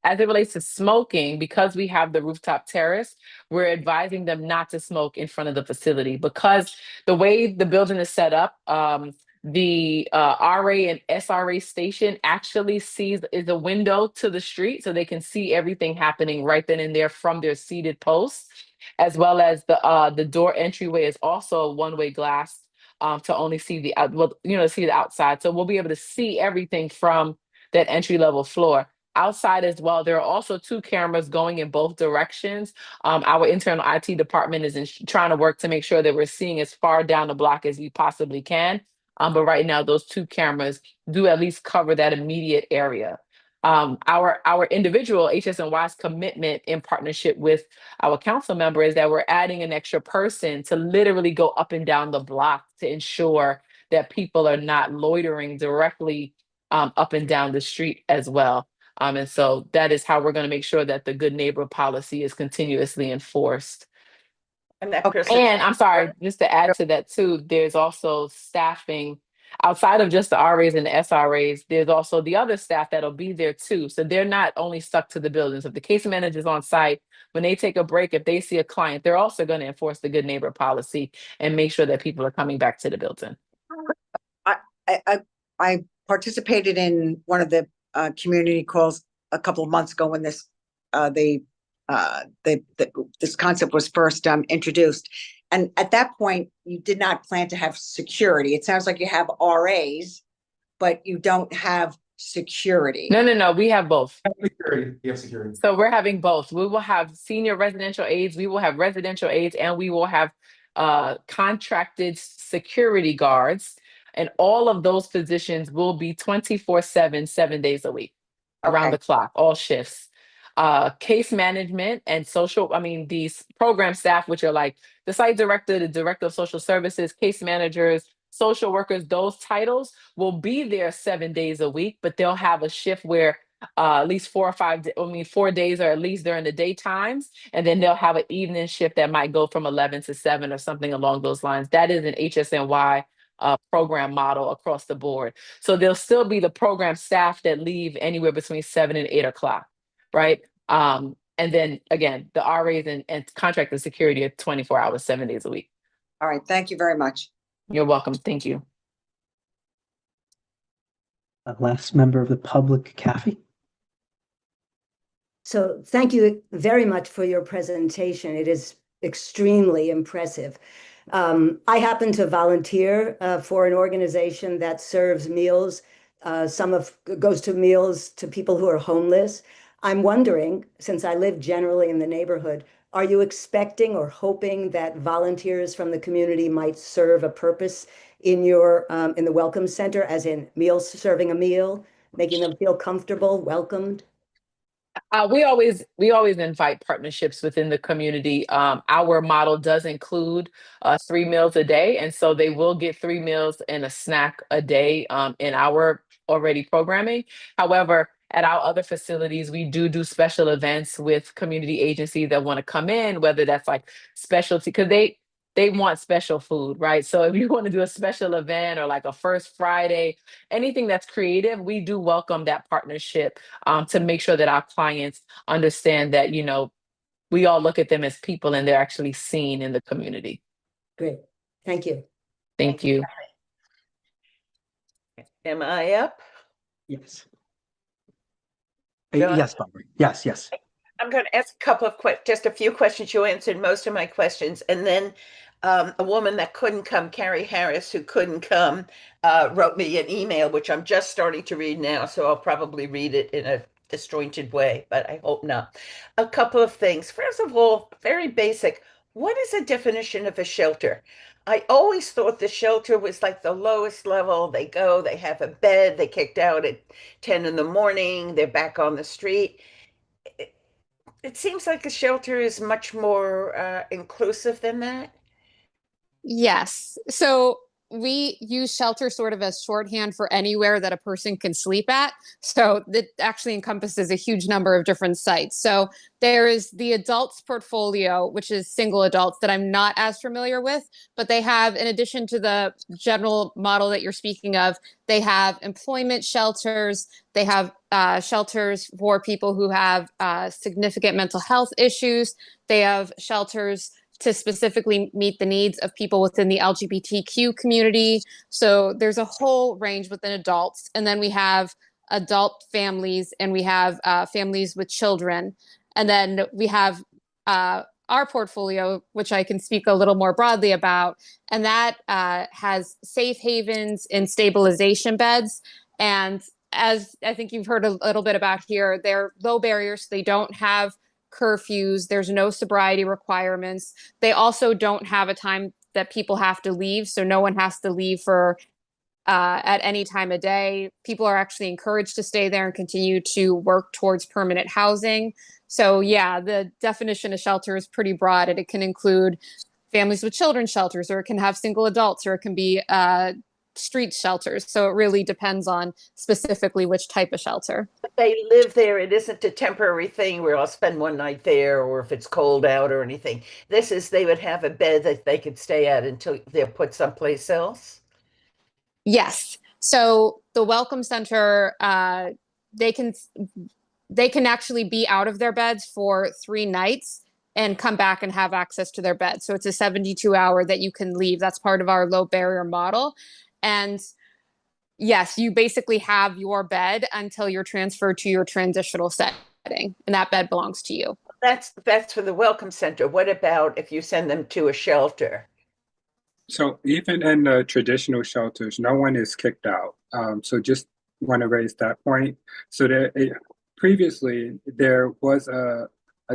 Speaker 7: As it relates to smoking, because we have the rooftop terrace, we're advising them not to smoke in front of the facility, because the way the building is set up, the RA and SRA station actually is a window to the street, so they can see everything happening right then and there from their seated posts, as well as the door entryway is also a one-way glass to only see see the outside. So we'll be able to see everything from that entry level floor. Outside as well, there are also 2 cameras going in both directions. Our internal IT department is trying to work to make sure that we're seeing as far down the block as we possibly can. But right now, those 2 cameras do at least cover that immediate area. Our individual HSNY's commitment in partnership with our council member is that we're adding an extra person to literally go up and down the block to ensure that people are not loitering directly up and down the street as well. And so that is how we're going to make sure that the good neighbor policy is continuously enforced.
Speaker 1: And
Speaker 7: I'm sorry, just to add to that too, there's also staffing outside of just the RAs and the SRAs. There's also the other staff that'll be there too. So they're not only stuck to the buildings. If the case manager's on site, when they take a break, if they see a client, they're also going to enforce the good neighbor policy and make sure that people are coming back to the building.
Speaker 21: I participated in one of the community calls a couple of months ago when this this concept was first introduced, and at that point you did not plan to have security. It sounds like you have RAs, but you don't have security.
Speaker 7: No, we have both.
Speaker 5: Security. You have security.
Speaker 7: So we're having both. We will have senior residential aides, we will have residential aides, and we will have contracted security guards. And all of those positions will be 24/7, 7 days a week, around the clock, all shifts. Case management and these program staff, which are like the site director, the director of social services, case managers, social workers, those titles will be there 7 days a week, but they'll have a shift where at least 4 days are at least during the daytimes, and then they'll have an evening shift that might go from 11 to 7 or something along those lines. That is an HSNY program model across the board. So there'll still be the program staff that leave anywhere between 7 and 8 o'clock, right? And then again, the RAs and contracted security are 24 hours, 7 days a week.
Speaker 21: All right, thank you very much.
Speaker 7: You're welcome. Thank you.
Speaker 8: Last member of the public, Kathy.
Speaker 6: So thank you very much for your presentation. It is extremely impressive. I happen to volunteer for an organization that serves meals. Goes to meals to people who are homeless. I'm wondering, since I live generally in the neighborhood, are you expecting or hoping that volunteers from the community might serve a purpose in your in the Welcome Center, as in serving a meal, making them feel comfortable, welcomed?
Speaker 7: We always invite partnerships within the community. Our model does include 3 meals a day, and so they will get 3 meals and a snack a day in our already programming. However, at our other facilities, we do special events with community agencies that want to come in, whether that's like specialty, because they want special food, right? So if you want to do a special event or like a First Friday, anything that's creative, we do welcome that partnership to make sure that our clients understand that, we all look at them as people and they're actually seen in the community.
Speaker 6: Great. Thank you.
Speaker 7: Thank you.
Speaker 1: Am I up?
Speaker 8: Yes.
Speaker 1: John?
Speaker 8: Yes, Barbara. Yes.
Speaker 1: I'm going to ask a couple of just a few questions. You answered most of my questions. And then a woman that couldn't come, Carrie Harris, who couldn't come, wrote me an email, which I'm just starting to read now. So I'll probably read it in a disjointed way, but I hope not. A couple of things. First of all, very basic. What is the definition of a shelter? I always thought the shelter was like the lowest level. They go, they have a bed, they kicked out at 10 in the morning, they're back on the street. It seems like a shelter is much more inclusive than that.
Speaker 9: Yes. So we use shelter sort of as shorthand for anywhere that a person can sleep at. So that actually encompasses a huge number of different sites. So there is the adults portfolio, which is single adults that I'm not as familiar with, but they have, in addition to the general model that you're speaking of, they have employment shelters. They have shelters for people who have significant mental health issues. They have shelters to specifically meet the needs of people within the LGBTQ community. So there's a whole range within adults. And then we have adult families and we have families with children. And then we have our portfolio, which I can speak a little more broadly about. And that has safe havens and stabilization beds. And as I think you've heard a little bit about here, they're low barriers. They don't have curfews. There's no sobriety requirements. They also don't have a time that people have to leave. So no one has to leave for at any time of day. People are actually encouraged to stay there and continue to work towards permanent housing. So yeah, the definition of shelter is pretty broad, and it can include families with children shelters, or it can have single adults, or it can be street shelters. So it really depends on specifically which type of shelter.
Speaker 1: But they live there. It isn't a temporary thing where I'll spend one night there, or if it's cold out or anything. This is, they would have a bed that they could stay at until they're put someplace else.
Speaker 9: Yes. So the Welcome Center, they can actually be out of their beds for 3 nights and come back and have access to their bed. So it's a 72-hour that you can leave. That's part of our low barrier model. And yes, you basically have your bed until you're transferred to your transitional setting, and that bed belongs to you.
Speaker 1: That's for the Welcome Center. What about if you send them to a shelter?
Speaker 2: So even in the traditional shelters, no one is kicked out. So just want to raise that point. So previously there was a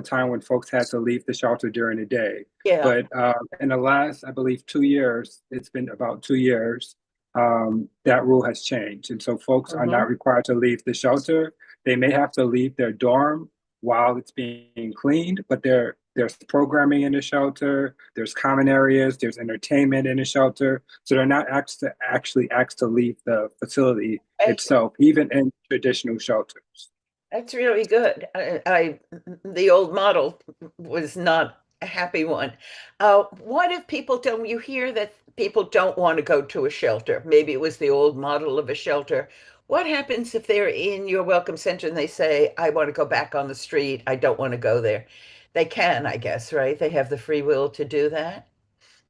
Speaker 2: time when folks had to leave the shelter during the day.
Speaker 1: Yeah.
Speaker 2: But in the last, I believe, 2 years, it's been about 2 years, that rule has changed. And so folks are not required to leave the shelter. They may have to leave their dorm while it's being cleaned, but there's programming in the shelter, there's common areas, there's entertainment in the shelter. So they're not actually asked to leave the facility itself, even in traditional shelters.
Speaker 1: That's really good. The old model was not a happy one. What if people don't, you hear that people don't want to go to a shelter? Maybe it was the old model of a shelter. What happens if they're in your Welcome Center and they say, I want to go back on the street, I don't want to go there? They can, I guess, right? They have the free will to do that?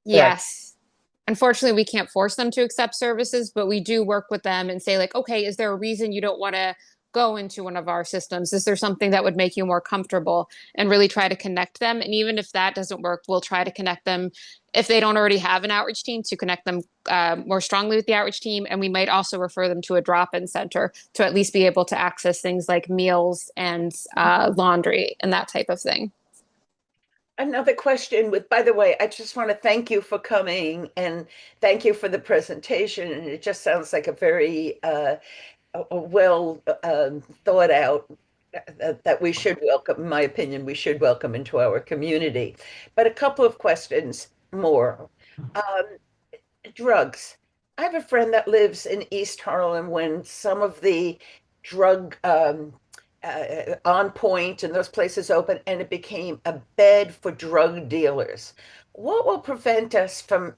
Speaker 9: Yes. Unfortunately, we can't force them to accept services, but we do work with them and say, like, okay, is there a reason you don't want to go into one of our systems? Is there something that would make you more comfortable? And really try to connect them. And even if that doesn't work, we'll try to connect them, if they don't already have an outreach team, to connect them more strongly with the outreach team. And we might also refer them to a drop-in center to at least be able to access things like meals and laundry and that type of thing.
Speaker 1: Another question by the way, I just want to thank you for coming and thank you for the presentation. And it just sounds like a very well thought out that we should welcome, in my opinion, we should welcome into our community. But a couple of questions more. Drugs. I have a friend that lives in East Harlem. When some of the drug On Point and those places open, and it became a bed for drug dealers. What will prevent us from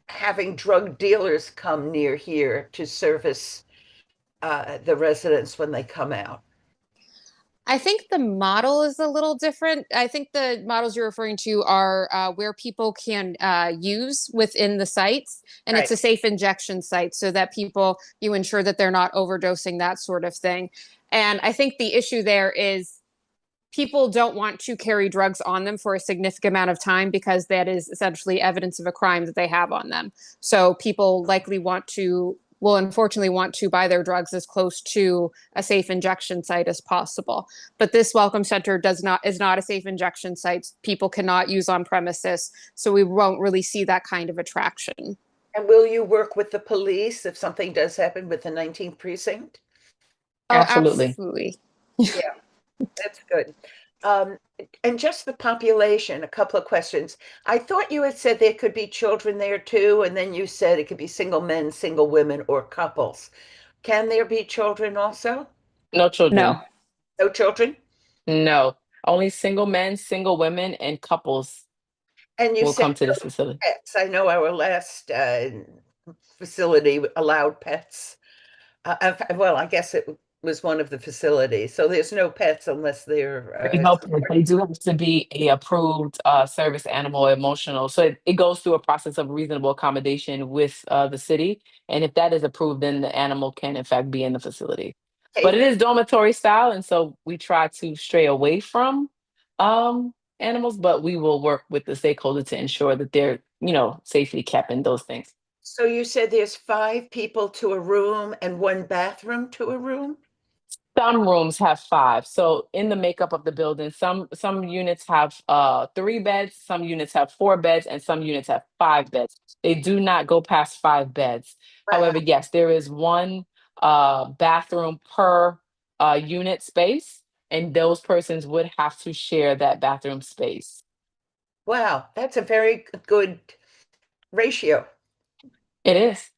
Speaker 1: having drug dealers come near here to service the residents when they come out?
Speaker 9: I think the model is a little different. I think the models you're referring to are where people can use within the sites, and
Speaker 1: Right.
Speaker 9: It's a safe injection site so that you ensure that they're not overdosing, that sort of thing. And I think the issue there is people don't want to carry drugs on them for a significant amount of time because that is essentially evidence of a crime that they have on them. So people likely will unfortunately want to buy their drugs as close to a safe injection site as possible. But this Welcome Center is not a safe injection site. People cannot use on premises, so we won't really see that kind of attraction.
Speaker 1: And will you work with the police if something does happen with the 19th precinct?
Speaker 9: Oh,
Speaker 7: Absolutely.
Speaker 9: absolutely.
Speaker 1: Yeah, that's good. And just the population, a couple of questions. I thought you had said there could be children there too, and then you said it could be single men, single women, or couples. Can there be children also?
Speaker 7: No children.
Speaker 9: No.
Speaker 1: No children?
Speaker 7: No. Only single men, single women, and couples
Speaker 1: And you
Speaker 7: will
Speaker 1: said
Speaker 7: come to
Speaker 1: no
Speaker 7: this facility.
Speaker 1: pets. I know our last facility allowed pets. Well, I guess it was one of the facilities. So there's no pets unless they're
Speaker 7: No pets. They do have to be a approved service animal, emotional. So it goes through a process of reasonable accommodation with the city. And if that is approved, then the animal can in fact be in the facility. But it is dormitory style, and so we try to stray away from animals, but we will work with the stakeholder to ensure that they're, safely kept in those things.
Speaker 1: So you said there's 5 people to a room and 1 bathroom to a room?
Speaker 7: Some rooms have 5. So in the makeup of the building, some units have 3 beds, some units have 4 beds, and some units have 5 beds. They do not go past 5 beds. However, yes, there is 1 bathroom per unit space, and those persons would have to share that bathroom space.
Speaker 1: Wow, that's a very good ratio.
Speaker 7: It is.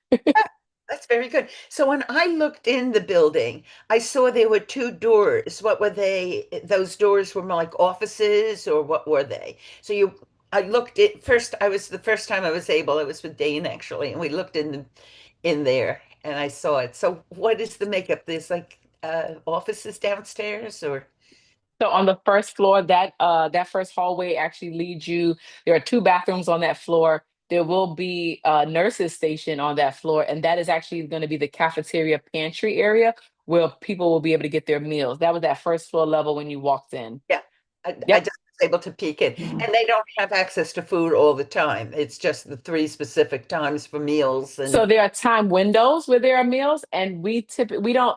Speaker 1: That's very good. So when I looked in the building, I saw there were 2 doors. What were they? Those doors were more like offices, or what were they? So I looked at first. The first time I was able. I was with Dane actually, and we looked in there, and I saw it. So what is the makeup? There's like offices downstairs, or?
Speaker 7: So on the first floor, that first hallway actually leads you. There are 2 bathrooms on that floor. There will be a nurses station on that floor, and that is actually going to be the cafeteria pantry area where people will be able to get their meals. That was that first floor level when you walked in.
Speaker 1: Yeah, I just was able to peek in, and they don't have access to food all the time. It's just the 3 specific times for meals. And
Speaker 7: So there are time windows where there are meals, and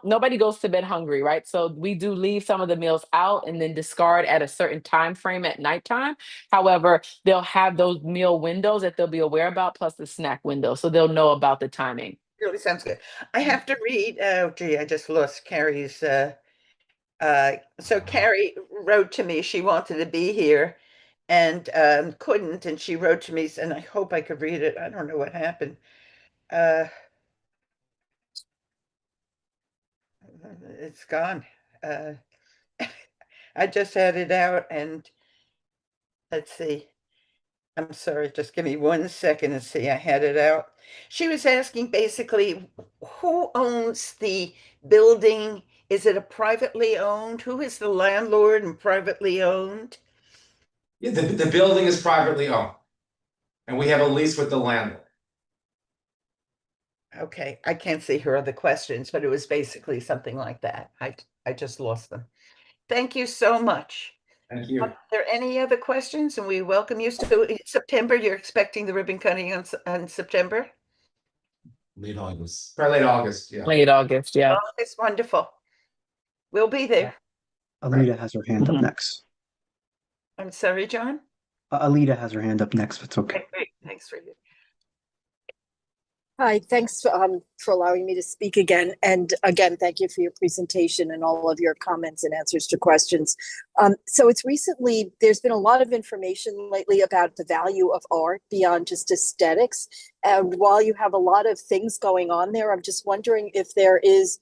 Speaker 7: nobody goes to bed hungry, right? So we do leave some of the meals out and then discard at a certain time frame at nighttime. However, they'll have those meal windows that they'll be aware about, plus the snack window, so they'll know about the timing.
Speaker 1: Really sounds good. I have to read. Oh, gee, I just lost Carrie's. So Carrie wrote to me. She wanted to be here and couldn't, and she wrote to me, and I hope I could read it. I don't know what happened. It's gone. I just had it out, and let's see. I'm sorry, just give me 1 second and see. I had it out. She was asking basically who owns the building? Is it a privately owned? Who is the landlord and privately owned?
Speaker 5: Yeah, the building is privately owned, and we have a lease with the landlord.
Speaker 1: Okay, I can't see her other questions, but it was basically something like that. I just lost them. Thank you so much.
Speaker 5: Thank you.
Speaker 1: Are there any other questions? And we welcome you. So in September, you're expecting the ribbon cutting on September?
Speaker 5: Late August. Probably late August, yeah.
Speaker 7: Late August, yeah.
Speaker 1: Oh, it's wonderful. We'll be there.
Speaker 8: Alita has her hand up next.
Speaker 1: I'm sorry, John.
Speaker 8: Alita has her hand up next, if it's okay.
Speaker 1: Okay, great. Thanks for you.
Speaker 18: Hi, thanks for allowing me to speak again. And again, thank you for your presentation and all of your comments and answers to questions. So there's been a lot of information lately about the value of art beyond just aesthetics. And while you have a lot of things going on there, I'm just wondering if there is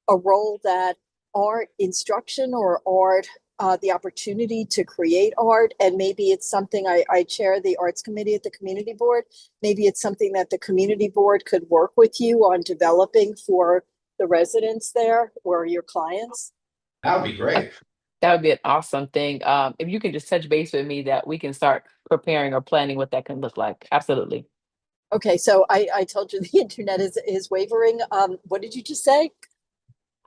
Speaker 18: a role that art instruction or art the opportunity to create art, and maybe it's something I chair the arts committee at the community board. Maybe it's something that the community board could work with you on developing for the residents there or your clients.
Speaker 5: That would be great.
Speaker 7: That would be an awesome thing. If you can just touch base with me, that we can start preparing or planning what that can look like. Absolutely.
Speaker 18: Okay, so I told you the internet is wavering. What did you just say?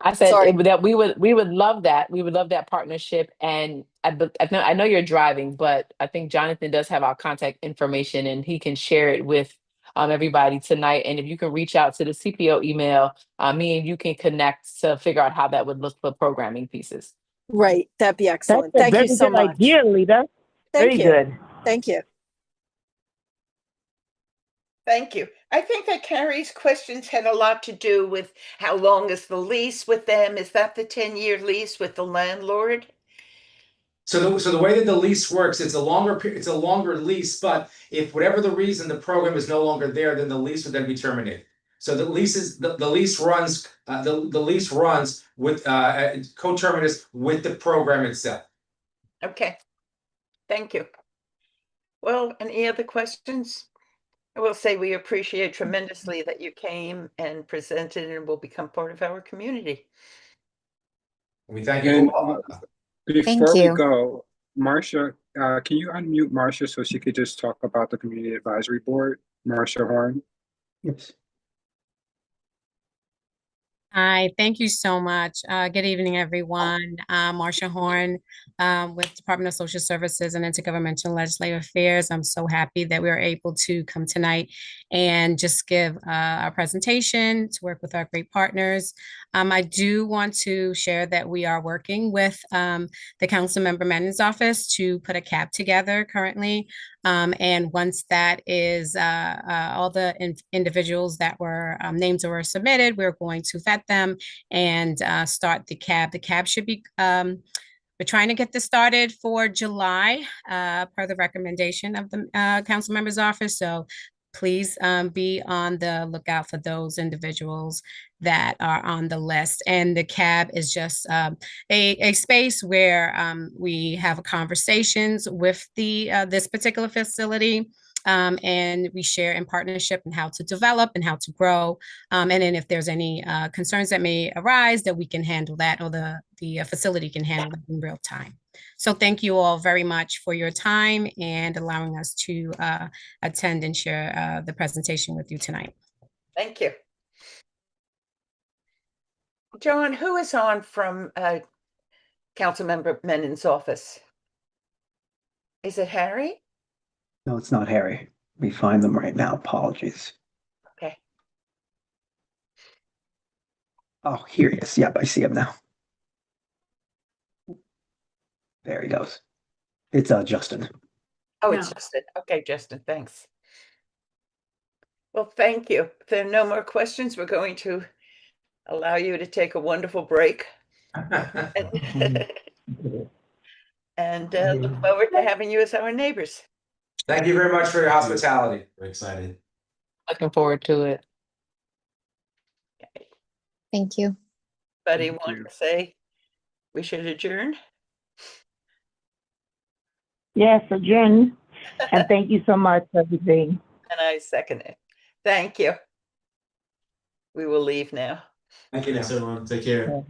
Speaker 7: I said
Speaker 18: Sorry.
Speaker 7: that we would love that. We would love that partnership. And I know you're driving, but I think Jonathan does have our contact information and he can share it with everybody tonight. And if you can reach out to the CPO email, me and you can connect to figure out how that would look for programming pieces.
Speaker 18: Right. That'd be
Speaker 12: That's
Speaker 18: excellent.
Speaker 12: a
Speaker 18: Thank
Speaker 12: very
Speaker 18: you so
Speaker 12: good
Speaker 18: much.
Speaker 12: idea, Lita.
Speaker 18: Thank
Speaker 12: Very
Speaker 18: you.
Speaker 12: good.
Speaker 18: Thank you.
Speaker 1: Thank you. I think that Carrie's questions had a lot to do with how long is the lease with them? Is that the 10-year lease with the landlord?
Speaker 5: So the way that the lease works, it's a longer lease, but if whatever the reason the program is no longer there, then the lease would then be terminated. So the lease runs with coterminous with the program itself.
Speaker 1: Okay. Thank you. Well, any other questions? I will say we appreciate tremendously that you came and presented and will become part of our community.
Speaker 5: We thank
Speaker 2: And
Speaker 5: you.
Speaker 2: before we go, Marcia, can you unmute Marcia so she could just talk about the Community Advisory Board? Marcia Horn.
Speaker 8: Yes.
Speaker 3: Hi, thank you so much. Good evening, everyone. Marcia Horn with Department of Social Services and Intergovernmental Legislative Affairs. I'm so happy that we were able to come tonight and just give our presentation to work with our great partners. I do want to share that we are working with the Councilmember Manning's office to put a CAB together currently. And once that is all the individuals that were names that were submitted, we're going to vet them and start the CAB. The CAB should be, we're trying to get this started for July per the recommendation of the council member's office. So please be on the lookout for those individuals that are on the list. And the CAB is just a space where we have conversations with this particular facility. And we share in partnership and how to develop and how to grow. And then if there's any concerns that may arise, that we can handle that, or the facility can handle it in real time. So thank you all very much for your time and allowing us to attend and share the presentation with you tonight.
Speaker 1: Thank you. John, who is on from Councilmember Manning's office? Is it Harry?
Speaker 8: No, it's not Harry. We find them right now. Apologies.
Speaker 1: Okay.
Speaker 8: Oh, here he is. Yep, I see him now. There he goes. It's Justin.
Speaker 1: Oh, it's Justin. Okay, Justin, thanks. Well, thank you. If there are no more questions, we're going to allow you to take a wonderful break. And look forward to having you as our neighbors.
Speaker 5: Thank you very much for your hospitality. We're excited.
Speaker 7: Looking forward to it.
Speaker 9: Thank you.
Speaker 1: Anybody want to say we should adjourn?
Speaker 12: Yes, adjourn. And thank you so much for everything.
Speaker 1: And I second it. Thank you. We will leave now.
Speaker 5: Thank you, everyone. Take care.